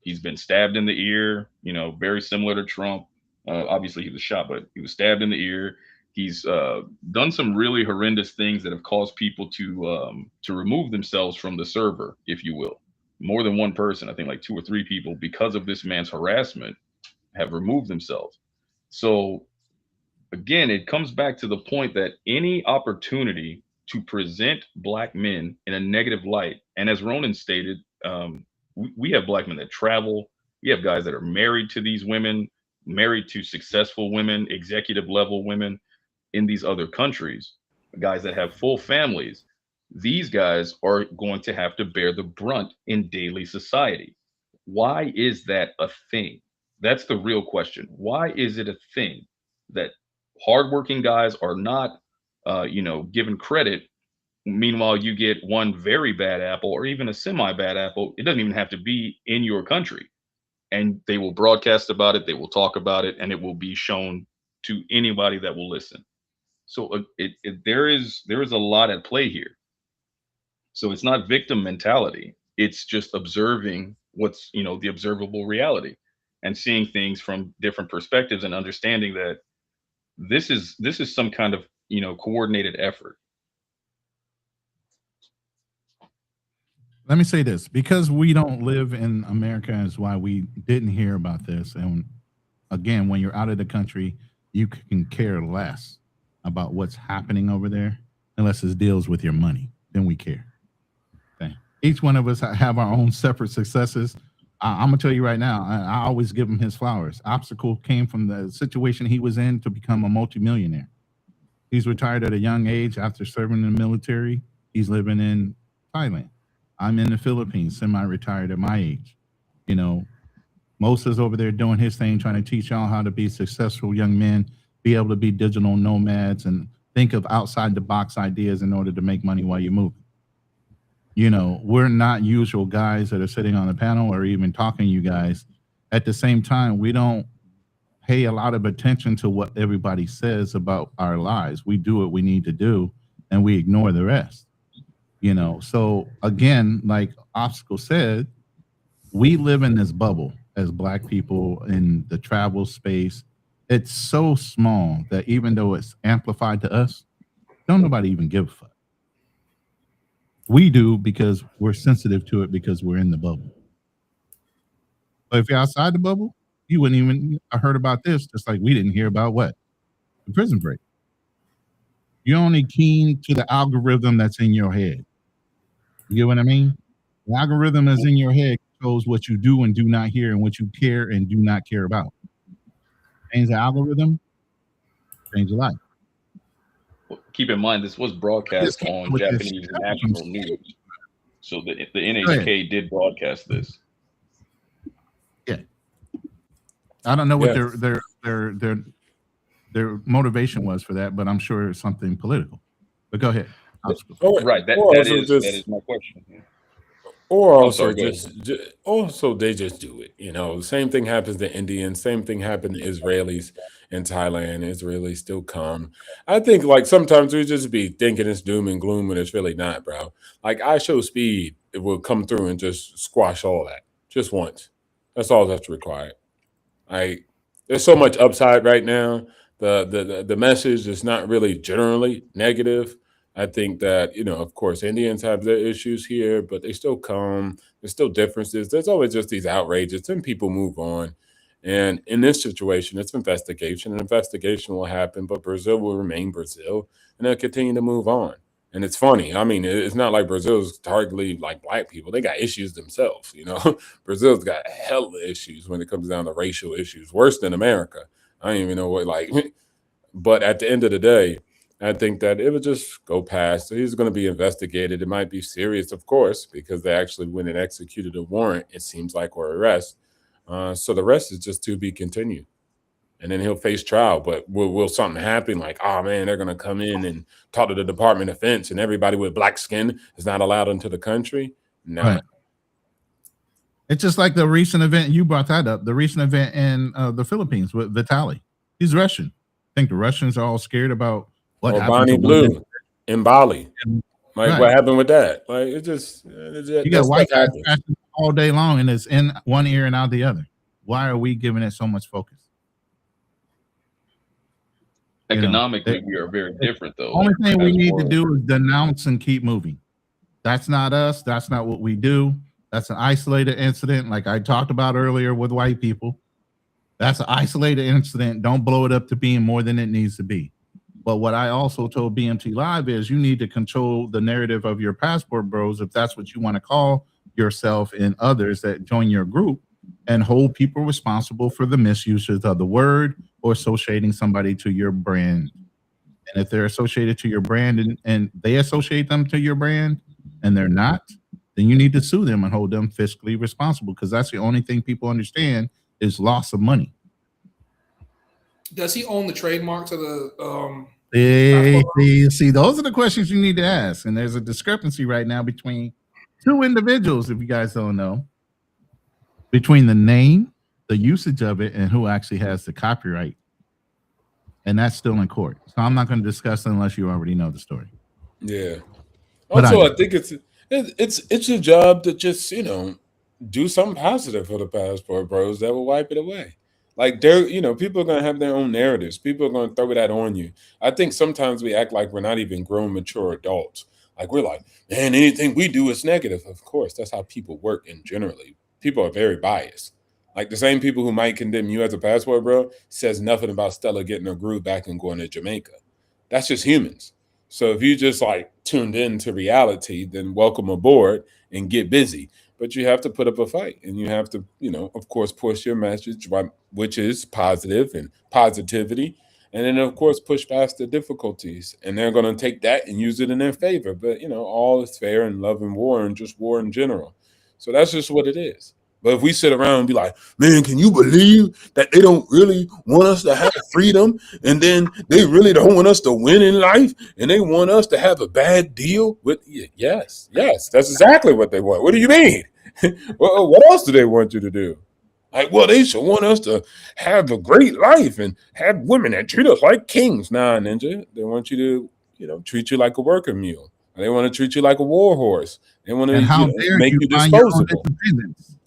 He's been stabbed in the ear, very similar to Trump. Obviously, he was shot, but he was stabbed in the ear. He's done some really horrendous things that have caused people to remove themselves from the server, if you will. More than one person, I think like 2 or 3 people, because of this man's harassment, have removed themselves. So again, it comes back to the point that any opportunity to present black men in a negative light, and as Ronin stated, we have black men that travel. We have guys that are married to these women, married to successful women, executive level women in these other countries, guys that have full families. These guys are going to have to bear the brunt in daily society. Why is that a thing? That's the real question. Why is it a thing that hardworking guys are not, given credit? Meanwhile, you get one very bad apple or even a semi bad apple. It doesn't even have to be in your country. And they will broadcast about it. They will talk about it, and it will be shown to anybody that will listen. So there is a lot at play here. So it's not victim mentality. It's just observing what's, the observable reality and seeing things from different perspectives and understanding that this is some kind of, coordinated effort. Let me say this, because we don't live in America is why we didn't hear about this. And again, when you're out of the country, you can care less about what's happening over there unless it deals with your money. Then we care. Okay. Each one of us have our own separate successes. I'm gonna tell you right now, I always give him his flowers. Obstacle came from the situation he was in to become a multimillionaire. He's retired at a young age after serving in the military. He's living in Thailand. I'm in the Philippines, semi-retired at my age. Moses over there doing his thing, trying to teach y'all how to be successful young men, be able to be digital nomads and think of outside the box ideas in order to make money while you're moving. We're not usual guys that are sitting on the panel or even talking to you guys. At the same time, we don't pay a lot of attention to what everybody says about our lives. We do what we need to do and we ignore the rest. So again, like Obstacle said, we live in this bubble as black people in the travel space. It's so small that even though it's amplified to us, don't nobody even give a fuck. We do because we're sensitive to it because we're in the bubble. But if you're outside the bubble, you wouldn't even have heard about this, just like we didn't hear about what? The prison break. You're only keen to the algorithm that's in your head. You get what I mean? The algorithm is in your head, shows what you do and do not hear and what you care and do not care about. Change the algorithm, change your life. Well, keep in mind, this was broadcast on Japanese national news. So the NHK did broadcast this. Yeah. I don't know what their motivation was for that, but I'm sure it's something political. But go ahead. Right. That is my question. Or also they just do it. Same thing happens to Indians. Same thing happened to Israelis in Thailand. Israelis still come. I think like sometimes we just be thinking it's doom and gloom and it's really not, bro. Like I Show Speed, it will come through and just squash all that just once. That's all that's required. There's so much upside right now. The message is not really generally negative. I think that, of course, Indians have their issues here, but they still come. There's still differences. There's always just these outrages, and people move on. And in this situation, it's investigation. An investigation will happen, but Brazil will remain Brazil, and they'll continue to move on. And it's funny. I mean, it's not like Brazil's targetly like black people. They got issues themselves, you know. Brazil's got hella issues when it comes down to racial issues, worse than America. I don't even know what like. But at the end of the day, I think that it would just go past. He's going to be investigated. It might be serious, of course, because they actually went and executed a warrant, it seems like, or arrest. So the rest is just to be continued. And then he'll face trial. But will something happen like, oh, man, they're going to come in and talk to the Department of Defense and everybody with black skin is not allowed into the country? No. Right. It's just like the recent event. You brought that up. The recent event in the Philippines with Vitaly. He's Russian. I think the Russians are all scared about what happened Bonnie to Blue in Bali. Like, right. what happened with that? Like, it just you got white guys all day long, and it's in one ear and out the other. Why are we giving it so much focus? Economically, we are very different, though. Only thing we need to do is denounce and keep moving. That's not us. That's not what we do. That's an isolated incident, like I talked about earlier with white people. That's an isolated incident. Don't blow it up to being more than it needs to be. But what I also told BMT Live is you need to control the narrative of your passport bros, if that's what you want to call yourself and others that join your group, and hold people responsible for the misuses of the word or associating somebody to your brand. And if they're associated to your brand and they associate them to your brand and they're not, then you need to sue them and hold them fiscally responsible, because that's the only thing people understand is loss of money. Does he own the trademark to the see, those are the questions you need to ask. And there's a discrepancy right now between two individuals, if you guys don't know, between the name, the usage of it, and who actually has the copyright. And that's still in court. So I'm not going to discuss it unless you already know the story. Yeah. Also, I think it's your job to just, do something positive for the passport bros that will wipe it away. Like, people are going to have their own narratives. People are going to throw that on you. I think sometimes we act like we're not even grown, mature adults. Like, we're like, man, anything we do is negative. Of course, that's how people work in generally. People are very biased. Like, the same people who might condemn you as a passport bro says nothing about Stella getting her groove back and going to Jamaica. That's just humans. So if you just like tuned into reality, then welcome aboard and get busy. But you have to put up a fight, and you have to, of course, push your message, which is positive and positivity. And then, of course, push past the difficulties. And they're going to take that and use it in their favor. But, all is fair in love and war, and just war in general. So that's just what it is. But if we sit around and be like, man, can you believe that they don't really want us to have freedom? And then they really don't want us to win in life? And they want us to have a bad deal with you? Yes, that's exactly what they want. What do you mean? Well, what else do they want you to do? Like, well, they should want us to have a great life and have women that treat us like kings. Nah, Ninja. They want you to, treat you like a worker mule. They want to treat you like a war horse. They want to make you disposable.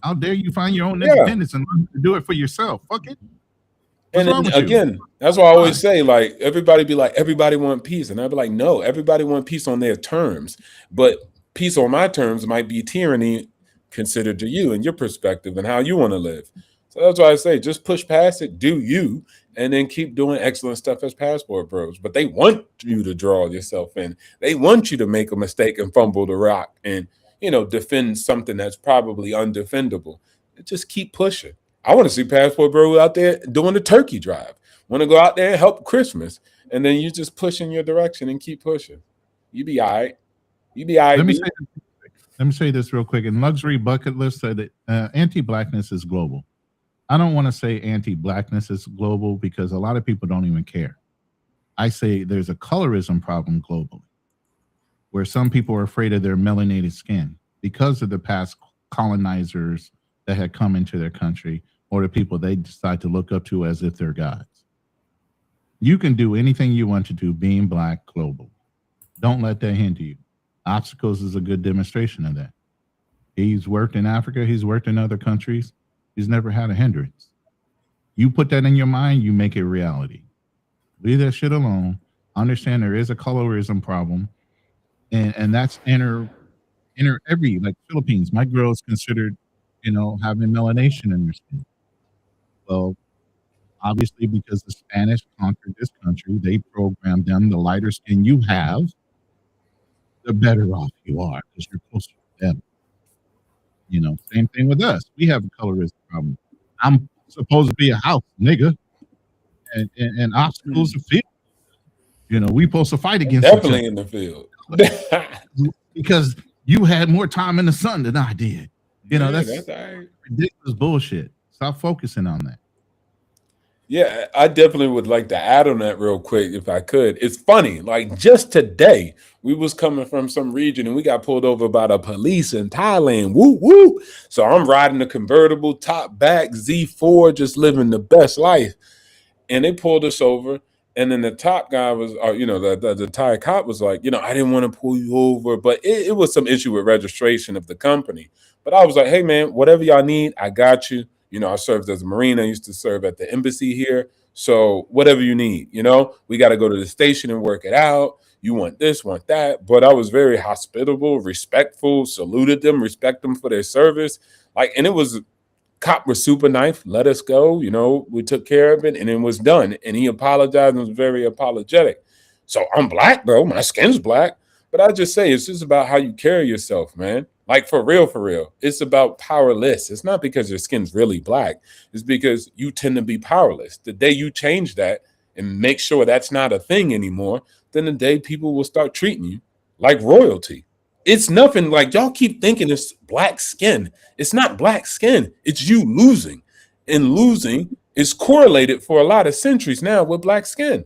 How dare you find your own independence and learn to do it for yourself? Fuck it. And then, again, that's why I always say, like, everybody be like, everybody want peace. And I'd be like, no, everybody want peace on their terms. But peace on my terms might be tyranny considered to you and your perspective and how you want to live. So that's why I say, just push past it, do you, and then keep doing excellent stuff as passport bros. But they want you to draw yourself in. They want you to make a mistake and fumble the rock and, defend something that's probably undefendable. Just keep pushing. I want to see passport bro out there doing the turkey drive. Want to go out there and help Christmas. And then you just push in your direction and keep pushing. You be all right. You be all right. Let me say this real quick. In Luxury Bucket List said that anti-blackness is global. I don't want to say anti-blackness is global because a lot of people don't even care. I say there's a colorism problem globally, where some people are afraid of their melanated skin because of the past colonizers that had come into their country, or the people they decide to look up to as if they're gods. You can do anything you want to do being black global. Don't let that hinder you. Obstacles is a good demonstration of that. He's worked in Africa. He's worked in other countries. He's never had a hindrance. You put that in your mind, you make it reality. Leave that shit alone. Understand there is a colorism problem. And that's enter every, like Philippines. My girl is considered, having melanation in their skin. Well, obviously, because the Spanish conquered this country, they programmed them the lighter skin you have, the better off you are because you're closer to them. You know, same thing with us. We have a colorism problem. I'm supposed to be a house nigga, and obstacles a field. You know, we supposed to fight against each other Definitely in the field. because you had more time in the sun than I did. You know, that's all right. ridiculous bullshit. Stop focusing on that. Yeah, I definitely would like to add on that real quick if I could. It's funny, like just today, we was coming from some region and we got pulled over by the police in Thailand. Woo woo! So I'm riding a convertible, top back Z4, just living the best life. And they pulled us over, and then the top guy was, the Thai cop was like, I didn't want to pull you over, but it was some issue with registration of the company. But I was like, hey man, whatever y'all need, I got you. I served as a Marine. I used to serve at the embassy here. So whatever you need, we got to go to the station and work it out. You want this, want that. But I was very hospitable, respectful, saluted them, respect them for their service. And it was, cop was super nice, let us go. We took care of it and it was done. And he apologized and was very apologetic. So I'm black, bro. My skin's black. But I just say it's just about how you carry yourself, man. For real. It's about powerless. It's not because your skin's really black. It's because you tend to be powerless. The day you change that and make sure that's not a thing anymore, then the day people will start treating you like royalty. It's nothing like y'all keep thinking it's black skin. It's not black skin. It's you losing. And losing is correlated for a lot of centuries now with black skin.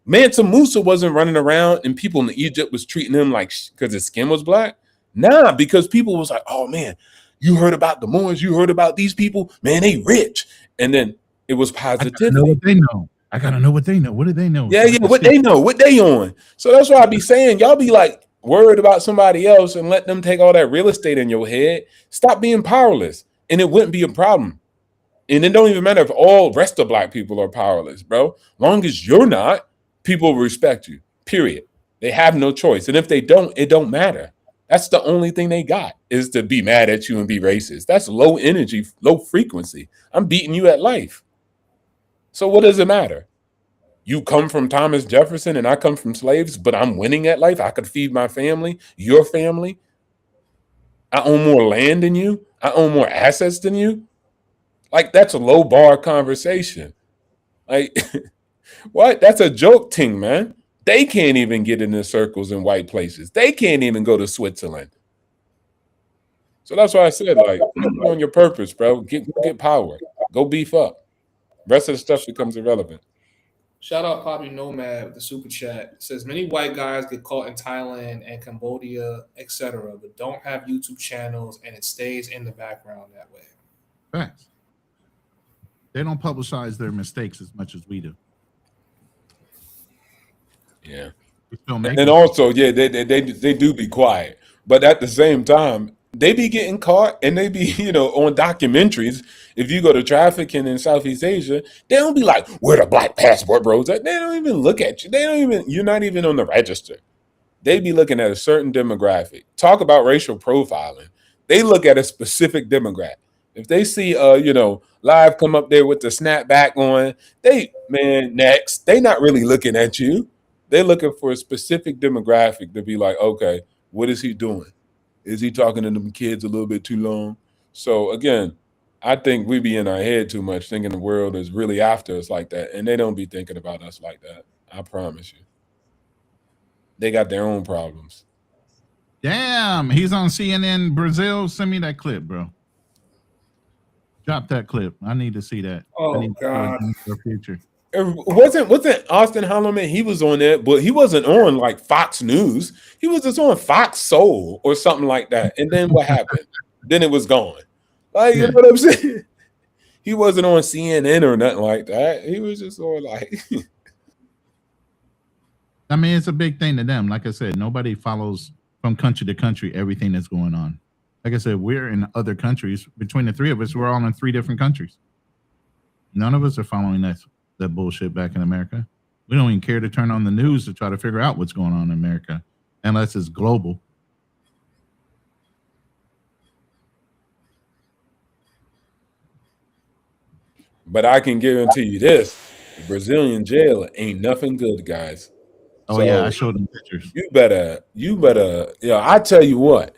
Mansa Musa wasn't running around and people in Egypt was treating him like because his skin was black. Nah, because people was like, oh man, you heard about the Moors, you heard about these people, man, they rich. And then it was positivity. I know what they know. I gotta know what they know. What do they know? Yeah, what they know, what they on. So that's why I be saying, y'all be like worried about somebody else and let them take all that real estate in your head. Stop being powerless, and it wouldn't be a problem. And it don't even matter if all rest of black people are powerless, bro. Long as you're not, people respect you, period. They have no choice. And if they don't, it don't matter. That's the only thing they got is to be mad at you and be racist. That's low energy, low frequency. I'm beating you at life. So what does it matter? You come from Thomas Jefferson and I come from slaves, but I'm winning at life. I could feed my family, your family. I own more land than you. I own more assets than you. That's a low bar conversation. What? That's a joke thing, man. They can't even get in the circles in white places. They can't even go to Switzerland. So that's why I said, on your purpose, bro. Get power. Go beef up. Rest of the stuff becomes irrelevant. Shout out Poppy Nomad with the super chat. It says many white guys get caught in Thailand and Cambodia, etc., but don't have YouTube channels, and it stays in the background that way. Facts. They don't publicize their mistakes as much as we do. Yeah. And also, yeah, they do be quiet. But at the same time, they be getting caught and they be, on documentaries. If you go to trafficking in Southeast Asia, they don't be like, where the black passport bros at? They don't even look at you. You're not even on the register. They be looking at a certain demographic. Talk about racial profiling. They look at a specific demographic. If they see, Live come up there with the snapback on, next. They not really looking at you. They're looking for a specific demographic to be like, okay, what is he doing? Is he talking to them kids a little bit too long? So again, I think we be in our head too much thinking the world is really after us like that. And they don't be thinking about us like that. I promise you. They got their own problems. Damn, he's on CNN Brazil. Send me that clip, bro. Drop that clip. I need to see that. Oh, God. For future. Wasn't Austin Holloman? He was on there, but he wasn't on Fox News. He was just on Fox Soul or something like that. And then what happened? Then it was gone. You know what I'm saying? He wasn't on CNN or nothing like that. He was just on I mean, it's a big thing to them. Like I said, nobody follows from country to country everything that's going on. Like I said, we're in other countries. Between the three of us, we're all in 3 different countries. None of us are following that bullshit back in America. We don't even care to turn on the news to try to figure out what's going on in America, unless it's global. But I can guarantee you this: the Brazilian jail ain't nothing good, guys. Oh yeah, I showed them pictures. You better, I tell you what,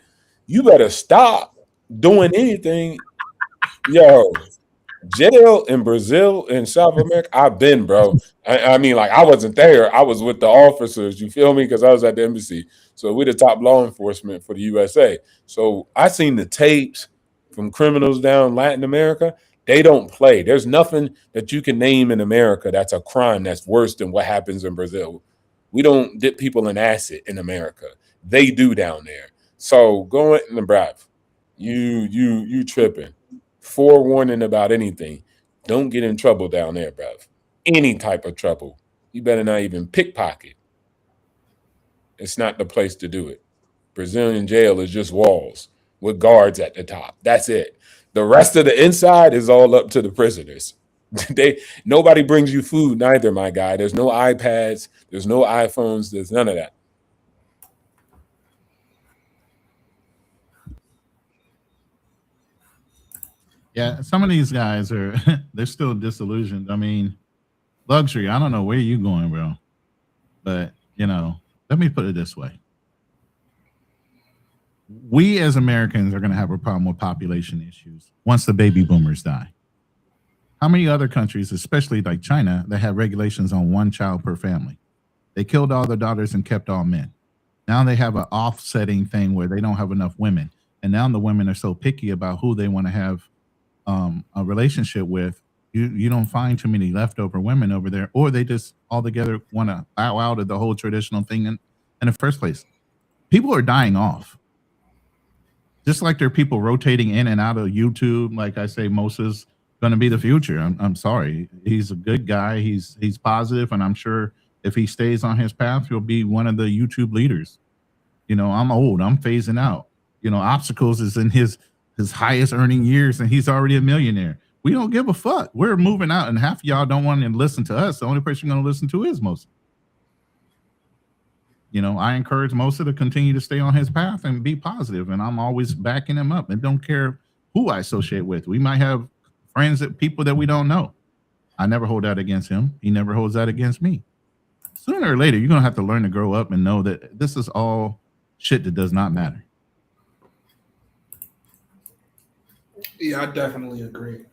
you better stop doing anything. Yo, jail in Brazil and South America, I've been, bro. I mean, like, I wasn't there. I was with the officers, you feel me? Because I was at the embassy. So we're the top law enforcement for the USA. So I seen the tapes from criminals down Latin America. They don't play. There's nothing that you can name in America that's a crime that's worse than what happens in Brazil. We don't dip people in acid in America. They do down there. So going in the bruv, you tripping. Forewarning about anything. Don't get in trouble down there, bruv. Any type of trouble. You better not even pickpocket. It's not the place to do it. Brazilian jail is just walls with guards at the top. That's it. The rest of the inside is all up to the prisoners. Nobody brings you food neither, my guy. There's no iPads, there's no iPhones, there's none of that. Yeah, some of these guys are they're still disillusioned. I mean, luxury, I don't know where you going, bro. But, let me put it this way. We as Americans are going to have a problem with population issues once the baby boomers die. How many other countries, especially like China, that have regulations on one child per family? They killed all their daughters and kept all men. Now they have an offsetting thing where they don't have enough women. And now the women are so picky about who they want to have a relationship with. You don't find too many leftover women over there, or they just altogether want to bow out of the whole traditional thing in the first place. People are dying off. Just like there are people rotating in and out of YouTube. Like I say, Moses going to be the future. I'm sorry. He's a good guy. He's positive, and I'm sure if he stays on his path, he'll be one of the YouTube leaders. I'm old. I'm phasing out. Obstacles is in his highest earning years, and he's already a millionaire. We don't give a fuck. We're moving out, and half of y'all don't want to listen to us. The only person you're going to listen to is Moses. I encourage Moses to continue to stay on his path and be positive, and I'm always backing him up and don't care who I associate with. We might have friends people that we don't know. I never hold that against him. He never holds that against me. Sooner or later, you're going to have to learn to grow up and know that this is all shit that does not matter. Yeah, I definitely agree.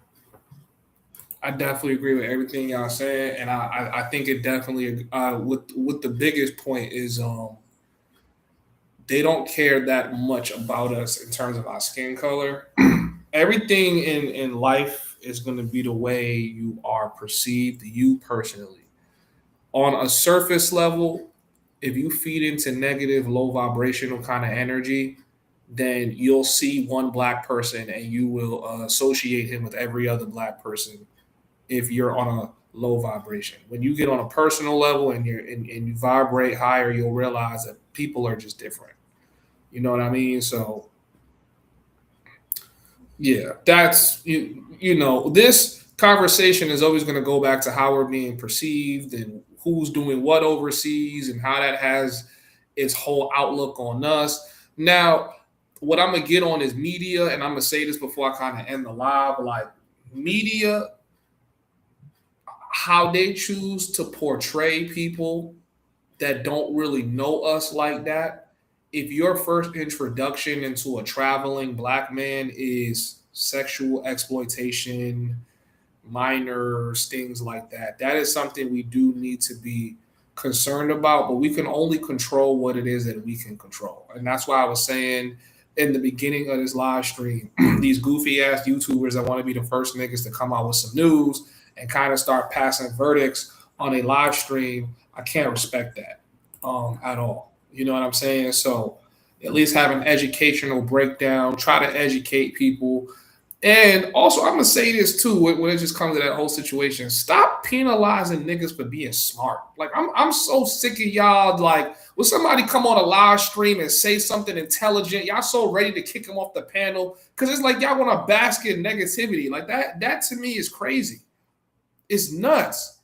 I definitely agree with everything y'all saying, and I think it definitely with the biggest point is they don't care that much about us in terms of our skin color. Everything in life is going to be the way you are perceived, you personally. On a surface level, if you feed into negative, low vibrational kind of energy, then you'll see one black person and you will associate him with every other black person if you're on a low vibration. When you get on a personal level and you vibrate higher, you'll realize that people are just different. You know what I mean? So yeah, that's this conversation is always going to go back to how we're being perceived and who's doing what overseas and how that has its whole outlook on us. Now, what I'm going to get on is media, and I'm going to say this before I kind of end the live, like media, how they choose to portray people that don't really know us like that. If your first introduction into a traveling black man is sexual exploitation, minors, things like that, that is something we do need to be concerned about, but we can only control what it is that we can control. And that's why I was saying in the beginning of this live stream, these goofy ass YouTubers that want to be the first niggas to come out with some news and kind of start passing verdicts on a live stream, I can't respect that at all. You know what I'm saying? So at least have an educational breakdown, try to educate people. And also, I'm going to say this too, when it just comes to that whole situation, stop penalizing niggas for being smart. Like, I'm so sick of y'all, like, will somebody come on a live stream and say something intelligent? Y'all so ready to kick them off the panel because it's like y'all want to bask in negativity. Like, that to me is crazy. It's nuts.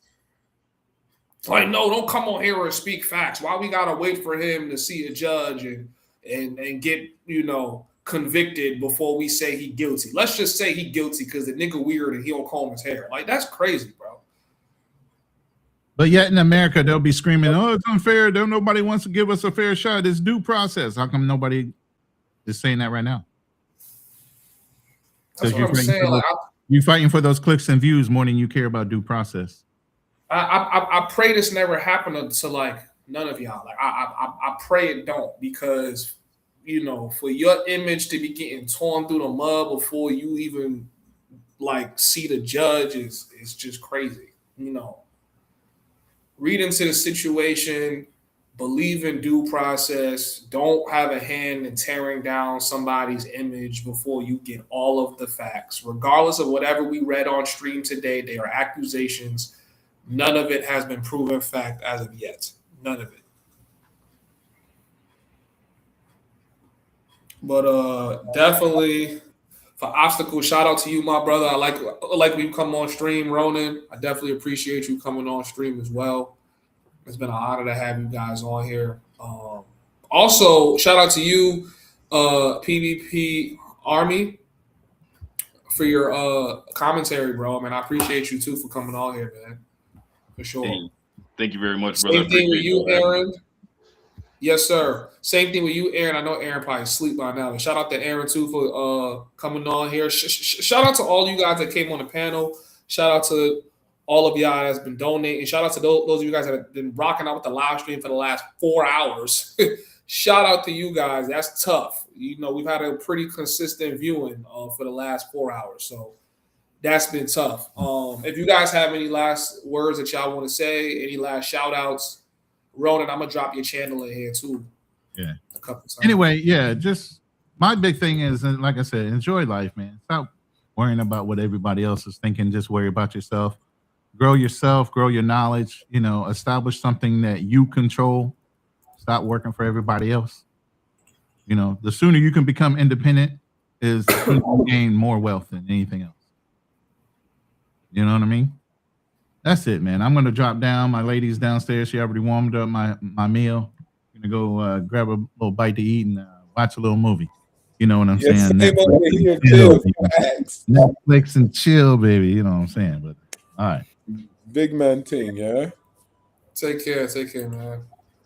Like, no, don't come on here and speak facts. Why we gotta wait for him to see a judge and get, convicted before we say he guilty? Let's just say he guilty because the nigga weird and he don't comb his hair. Like, that's crazy, bro. But yet in America, they'll be screaming, "Oh, it's unfair. Nobody wants to give us a fair shot. It's due process." How come nobody is saying that right now? That's what I'm saying. Like, you're fighting for those clicks and views more than you care about due process. I pray this never happened to like none of y'all. Like I pray it don't, because you know, for your image to be getting torn through the mud before you even like see the judge is just crazy. You know, read into the situation, believe in due process, don't have a hand in tearing down somebody's image before you get all of the facts. Regardless of whatever we read on stream today, they are accusations. None of it has been proven fact as of yet. None of it. But definitely for Obstacle, shout out to you, my brother. I like when you come on stream, Ronin. I definitely appreciate you coming on stream as well. It's been an honor to have you guys on here. Also, shout out to you, PvP Army, for your commentary, bro. Man, I appreciate you too for coming on here, man. For sure. Hey, thank you very much, brother. Same thing with you, Aaron. Yes, sir. Same thing with you, Aaron. I know Aaron probably asleep by now. But shout out to Aaron too for coming on here. Shout out to all you guys that came on the panel. Shout out to all of y'all that's been donating. Shout out to those of you guys that have been rocking out with the live stream for the last 4 hours. Shout out to you guys. That's tough. You know, we've had a pretty consistent viewing for the last 4 hours. So that's been tough. If you guys have any last words that y'all want to say, any last shout outs, Ronin, I'm going to drop your channel in here too. Yeah. A couple times. Anyway, yeah, just my big thing is, like I said, enjoy life, man. Stop worrying about what everybody else is thinking. Just worry about yourself. Grow yourself, grow your knowledge, you know, establish something that you control. Stop working for everybody else. You know, the sooner you can become independent is the sooner you gain more wealth than anything else. You know what I mean? That's it, man. I'm going to drop down. My lady's downstairs. She already warmed up my meal. I'm going to go grab a little bite to eat and watch a little movie. You know what I'm saying? Netflix and chill, baby. You know what I'm saying? But all right. Big man thing, yeah? Take care, man.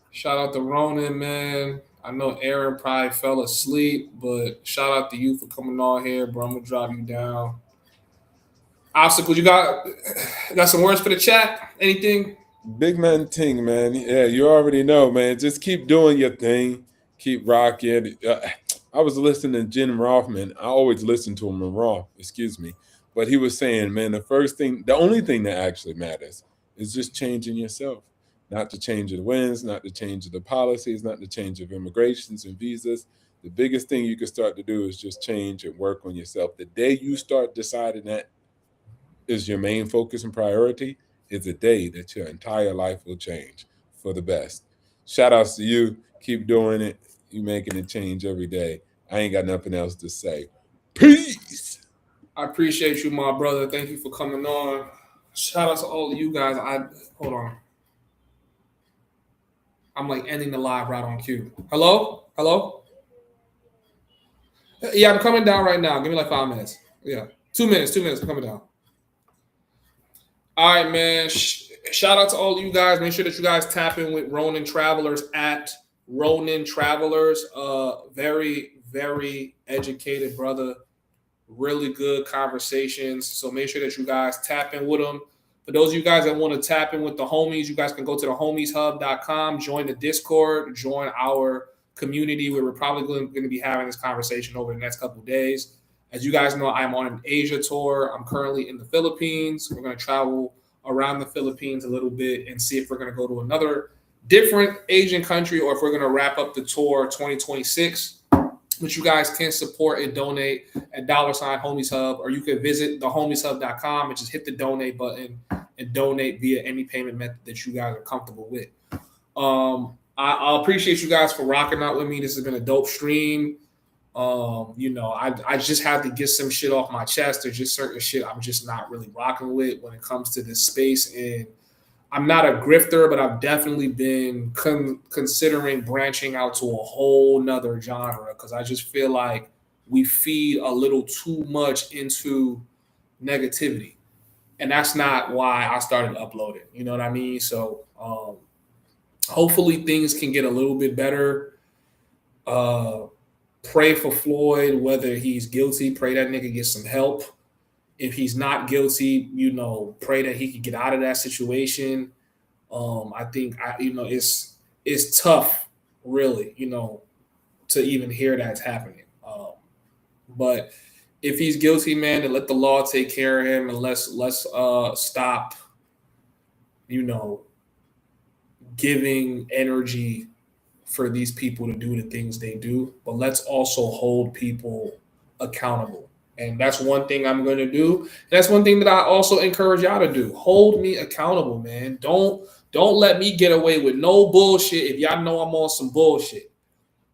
Shout out to Ronin, man. I know Aaron probably fell asleep, but shout out to you for coming on here, bro. I'm going to drop you down. Obstacle, you got some words for the chat? Anything? Big man ting, man. Yeah, you already know, man. Just keep doing your thing. Keep rocking. I was listening to Jim Rothman. I always listen to him in Raw, excuse me. But he was saying, man, the only thing that actually matters is just changing yourself. Not to change the winds, not to change the policies, not to change of immigrations and visas. The biggest thing you can start to do is just change and work on yourself. The day you start deciding that is your main focus and priority is the day that your entire life will change for the best. Shout outs to you. Keep doing it. You making a change every day. I ain't got nothing else to say. Peace. I appreciate you, my brother. Thank you for coming on. Shout out to all of you guys. Hold on. I'm like ending the live right on cue. Hello? Yeah, I'm coming down right now. Give me like 5 minutes. Yeah. 2 minutes. I'm coming down. All right, man. Shout out to all of you guys. Make sure that you guys tap in with Ronin Travelers at Ronin Travelers. Very, very educated brother. Really good conversations. So make sure that you guys tap in with them. For those of you guys that want to tap in with the homies, you guys can go to the homieshub.com, join the Discord, join our community where we're probably going to be having this conversation over the next couple of days. As you guys know, I'm on an Asia tour. I'm currently in the Philippines. We're going to travel around the Philippines a little bit and see if we're going to go to another different Asian country or if we're going to wrap up the tour 2026, which you guys can support and donate at $homieshub, or you can visit thehomieshub.com and just hit the donate button and donate via any payment method that you guys are comfortable with. I appreciate you guys for rocking out with me. This has been a dope stream. I just had to get some shit off my chest. There's just certain shit I'm just not really rocking with when it comes to this space. And I'm not a grifter, but I've definitely been considering branching out to a whole nother genre because I just feel like we feed a little too much into negativity. And that's not why I started uploading. You know what I mean? So hopefully things can get a little bit better. Pray for Floyd, whether he's guilty, pray that nigga gets some help. If he's not guilty, you know, pray that he can get out of that situation. I think, you know, it's tough, really, you know, to even hear that's happening. But if he's guilty, man, then let the law take care of him, and let's stop, you know, giving energy for these people to do the things they do. But let's also hold people accountable. And that's one thing I'm going to do. That's one thing that I also encourage y'all to do. Hold me accountable, man. Don't let me get away with no bullshit if y'all know I'm on some bullshit.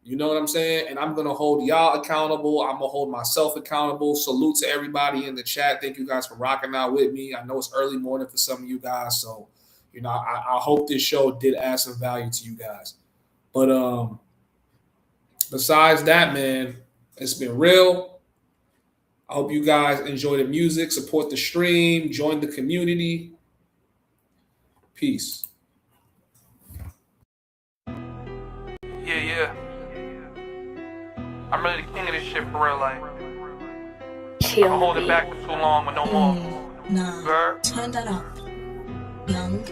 You know what I'm saying? And I'm going to hold y'all accountable. I'm going to hold myself accountable. Salute to everybody in the chat. Thank you guys for rocking out with me. I know it's early morning for some of you guys. So, you know, I hope this show did add some value to you guys. But besides that, man, it's been real. I hope you guys enjoy the music, support the stream, join the community. Peace. Yeah. I'm really the king of this shit for real, like. I'm holding it back for too long, but no more. Nah, turn that up. Young.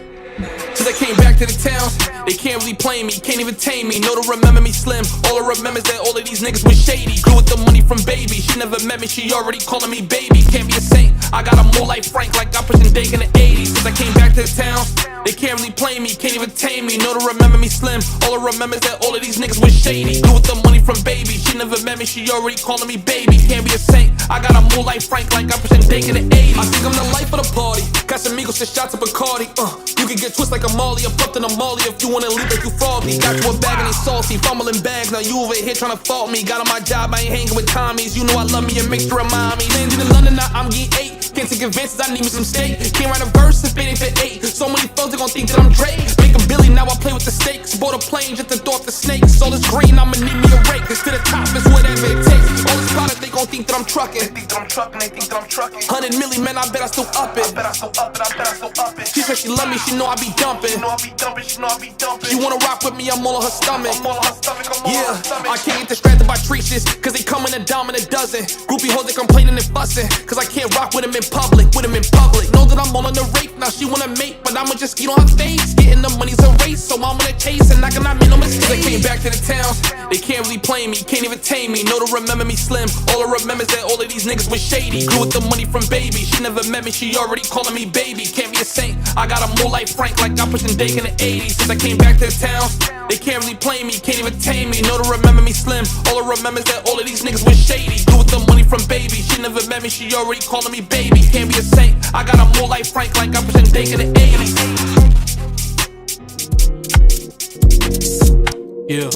Since I came back to the town, they can't really play me, can't even tame me. No to remember me slim. All I remember is that all of these niggas was shady. Grew with the money from baby. She never met me, she already calling me baby. Can't be a saint. I got a more like Frank, like I'm pushing Dake in the 80s. Since I came back to the town, they can't really play me, can't even tame me. No to remember me slim. All I remember is that all of these niggas was shady. Grew with the money from baby. She never met me, she already calling me baby. Can't be a saint. I got a more like Frank, like I'm pushing Dake in the 80s. I think I'm the life of the party. Casamigos and shots of Bacardi. You can get twist like a Molly, I'm fucked in a Molly if you wanna leave like you froggy. Got you a bag and they salty, fumbling bags. Now you over here trying to fault me. Got on my job, I ain't hanging with Tommies. You know I love me a mixture of mommy. Landed in London, now I'm getting 8. Can't take advances, I need me some steak. Can't write a verse if it ain't for 8. So many folks they gon' think that I'm Drake. Make a Billy, now I play with the stakes. Bought a plane just to throw off the snakes. All this green, I'ma need me a rake. Cause to the top is whatever it takes. All this product, they gon' think that I'm trucking. They think that I'm trucking. 100 milli, man, I bet I still up it. She said she love me, she know I be dumping. She wanna rock with me, I'm all on her stomach. Yeah, I can't get distracted by treaches, cause they come in a dime and a dozen. Groupie hoes, they complaining and fussing, cause I can't rock with them in public. Know that I'm all on the rape, now she wanna mate, but I'ma just eat on her face. Getting the money's a race, so I'm gonna chase and I cannot make no mistakes. I came back to the town, they can't really play me, can't even tame me. Know to remember me slim, all I remember is that all of these niggas was shady. Grew with the money from baby, she never met me, she already calling me baby. Can't be a saint, I got a more like Frank, like I'm pushing Dake in the 80s. Since I came back to the town, they can't really play me, can't even tame me. Know to remember me slim, all I remember is that all of these niggas was shady. Grew with the money from baby, she never met me, she already calling me baby. Can't be a saint, I got a more like Frank, like I'm pushing Dake in the 80s. Yeah.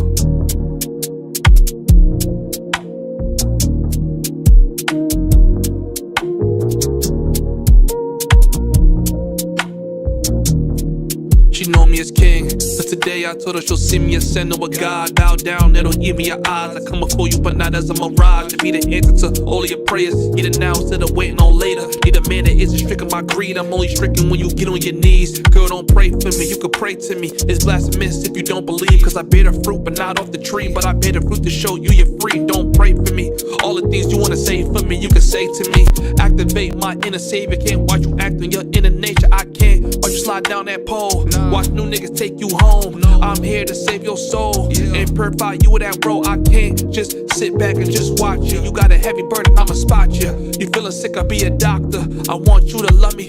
She know me as king, but today I told her she'll see me as send a God. Bow down, it'll give me your eyes. I come before you, but not as a mirage. To be the answer to all of your prayers. Get it now instead of waiting on later. Need a man that isn't stricken by greed. I'm only stricken when you get on your knees. Girl, don't pray for me, you can pray to me. It's blasphemous if you don't believe, cause I bear the fruit, but not off the tree. But I bear the fruit to show you you're free. Don't pray for me. All the things you wanna say for me, you can say to me. Activate my inner savior. Can't watch you act on your inner nature. I can't watch you slide down that pole. Watch new niggas take you home. I'm here to save your soul and purify you with that bro. I can't just sit back and just watch you. You got a heavy burden, I'ma spot you. You feeling sick, I'll be a doctor. I want you to love me.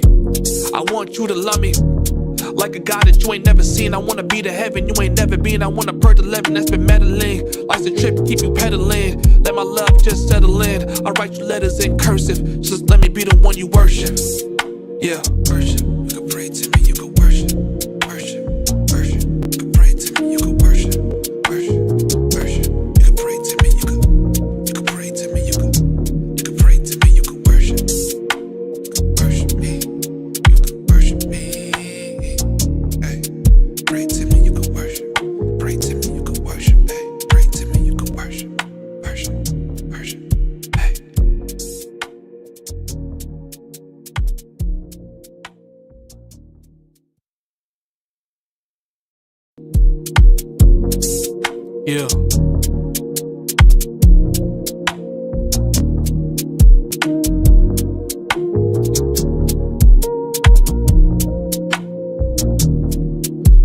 I want you to love me like a God that you ain't never seen. I wanna be to heaven you ain't never been. I wanna purge 11 that's been meddling. Life's a trip, keep you pedaling. Let my love just settle in. I write you letters in cursive. Just let me be the one you worship. Yeah, worship. You can pray to me, you can worship. Worship. You can pray to me, you can worship. Worship. You can pray to me, you can pray to me, you can pray to me, you can worship. Worship me. You can worship me. Hey, pray to me, you can worship. Pray to me, you can worship. Hey, pray to me, you can worship. Worship. Hey. Yeah.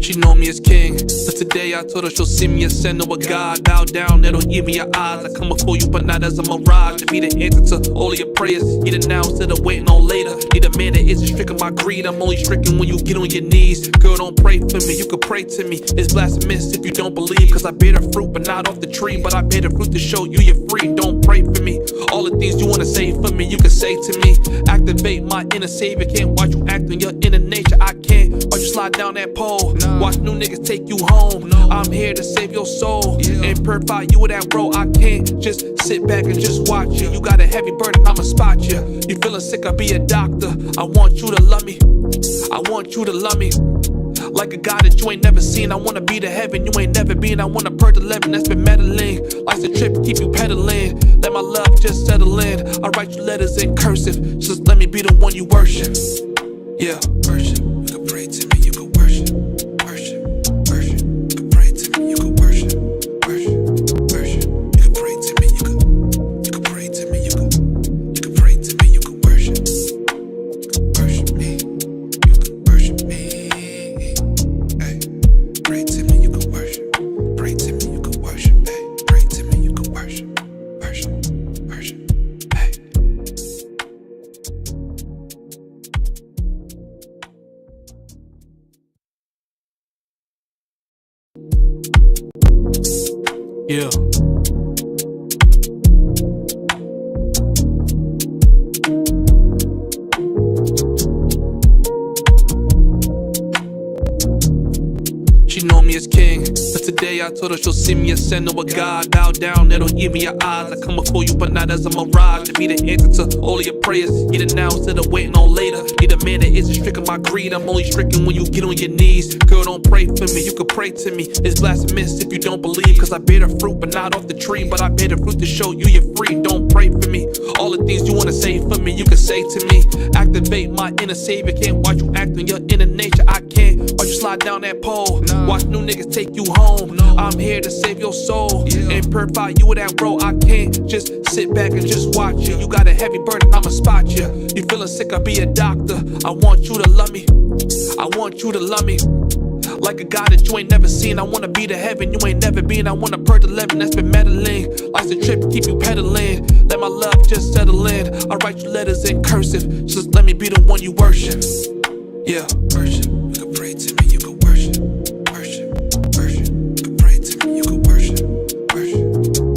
She know me as king, but today I told her she'll see me as sin or a god. Bow down, it'll give me your eyes. I come before you, but not as a mirage. To be the answer to all of your prayers. Need it now instead of waiting on later. Need a man that isn't stricken by greed. I'm only stricken when you get on your knees. Girl, don't pray for me, you can pray to me. It's blasphemous if you don't believe. Cause I bear the fruit, but not off the tree. But I bear the fruit to show you you're free. Don't pray for me. All the things you wanna say for me, you can say to me. Activate my inner savior. Can't watch you act on your inner nature. I can't watch you slide down that pole. Watch new niggas take you home. I'm here to save your soul and purify you with that bro. I can't just sit back and just watch you. You got a heavy burden, I'ma spot you. You feeling sick, I'll be a doctor. I want you to love me. I want you to love me. Like a God that you ain't never seen. I wanna be the heaven you ain't never been. I wanna purge 11 that's been meddling. Life's a trip, keep you pedaling. Let my love just settle in. I write you letters in cursive. Just let me be the one you worship. Yeah, worship. You can pray to me, you can worship. Worship, worship. You can pray to me, you can worship. Worship, worship. You can pray to me, you can pray to me, you can pray to me, you can worship. Worship me, you can worship me. Hey, pray to me, you can worship. Pray to me, you can worship. Hey, pray to me, you can worship. Worship, worship. Hey. Yeah. She know me as king, but today I told her she'll see me as sin or a god. Bow down, it'll give me your eyes. I come before you, but not as a mirage. To be the answer to all of your prayers. Get it now instead of waiting on later. Need a man that isn't stricken by greed. I'm only stricken when you get on your knees. Girl, don't pray for me, you can pray to me. It's blasphemous if you don't believe. Cause I bear the fruit, but not off the tree. But I bear the fruit to show you you're free. Don't pray for me. All the things you wanna say for me, you can say to me. Activate my inner savior. Can't watch you act on your inner nature. I can't watch you slide down that pole. Watch new niggas take you home. I'm here to save your soul and purify you with that bro. I can't just sit back and just watch you. You got a heavy burden, I'ma spot you. You feeling sick, I'll be a doctor. I want you to love me. I want you to love me. Like a God that you ain't never seen. I wanna be the heaven you ain't never been. I wanna purge 11 that's been meddling. Life's a trip, keep you pedaling. Let my love just settle in. I write you letters in cursive. Just let me be the one you worship. Yeah, worship. You can pray to me, you can worship. Worship, worship. You can pray to me, you can worship. Worship,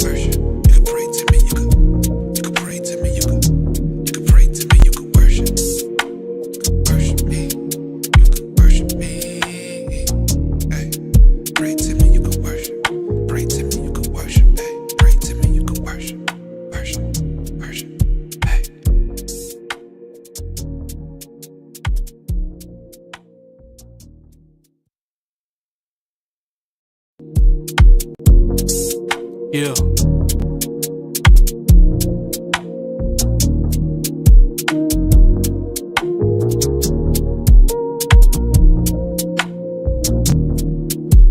worship. You can pray to me, you can pray to me, you can pray to me, you can worship. Worship me, you can worship me. Hey, pray to me, you can worship. Pray to me, you can worship. Hey, pray to me, you can worship. Worship, worship. Hey. Yeah.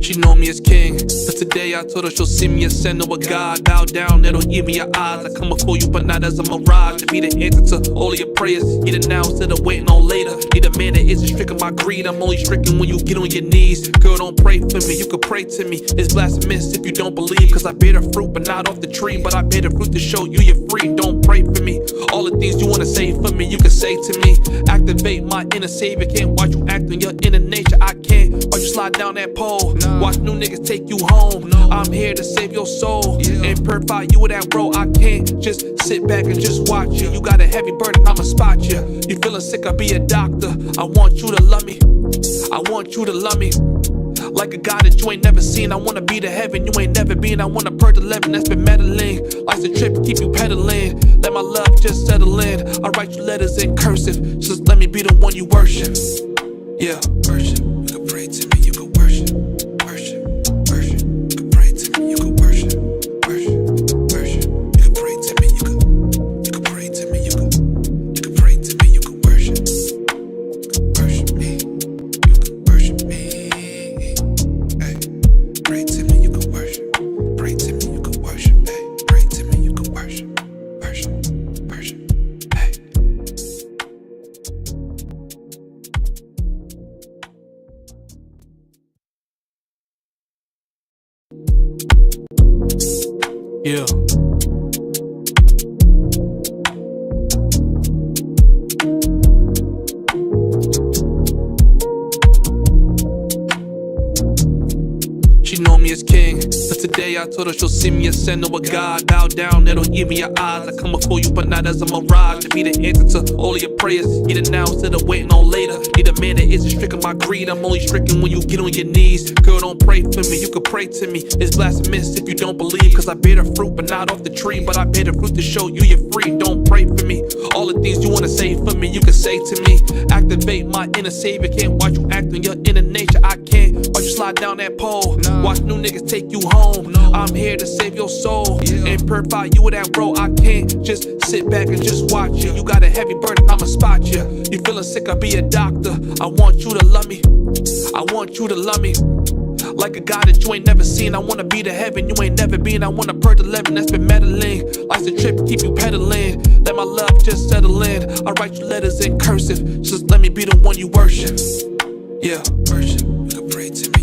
She know me as king, but today I told her she'll see me as sin or a god. Bow down, it'll give me your eyes. I come before you, but not as a mirage. To be the answer to all of your prayers. Get it now instead of waiting on later. Need a man that isn't stricken by greed. I'm only stricken when you get on your knees. Girl, don't pray for me, you can pray to me. It's blasphemous if you don't believe. Cause I bear the fruit, but not off the tree. But I bear the fruit to show you you're free. Don't pray for me. All the things you wanna say for me, you can say to me. Activate my inner savior. Can't watch you act on your inner nature. I can't watch you slide down that pole. Watch new niggas take you home. I'm here to save your soul and purify you with that bro. I can't just sit back and just watch you. You got a heavy burden, I'ma spot you. You feeling sick, I'll be a doctor. I want you to love me. I want you to love me. Like a God that you ain't never seen. I wanna be the heaven you ain't never been. I wanna purge 11 that's been meddling. Life's a trip, keep you pedaling. Let my love just settle in. I write you letters in cursive. Just let me be the one you worship. Yeah, worship. You can pray to me, you can worship. Worship, worship. You can pray to me, you can worship. Worship, worship. You can pray to me, you can pray to me, you can pray to me, you can worship. Worship me, you can worship me. Hey, pray to me, you can worship. Yeah. She know me as king, but today I told her she'll see me as sin or a god. Bow down, it'll give me your eyes. I come before you, but not as a mirage. To be the answer to all of your prayers. Get it now instead of waiting on later. Need a man that isn't stricken by greed. I'm only stricken when you get on your knees. Girl, don't pray for me, you can pray to me. It's blasphemous if you don't believe, cause I bear the fruit, but not off the tree. But I bear the fruit to show you you're free. Don't pray for me. All the things you wanna say for me, you can say to me. Activate my inner savior. Can't watch you act on your inner nature. I can't watch you slide down that pole. Watch new niggas take you home. I'm here to save your soul and purify you with that road. I can't just sit back and just watch you. You got a heavy burden, I'ma spot you. You feeling sick, I'll be a doctor. I want you to love me. I want you to love me like a God that you ain't never seen. I wanna be the heaven you ain't never been. I wanna purge the leaven that's been meddling. Life's a trip, keep you pedaling. Let my love just settle in. I write you letters in cursive. Just let me be the one you worship. Yeah, worship. You can pray to me.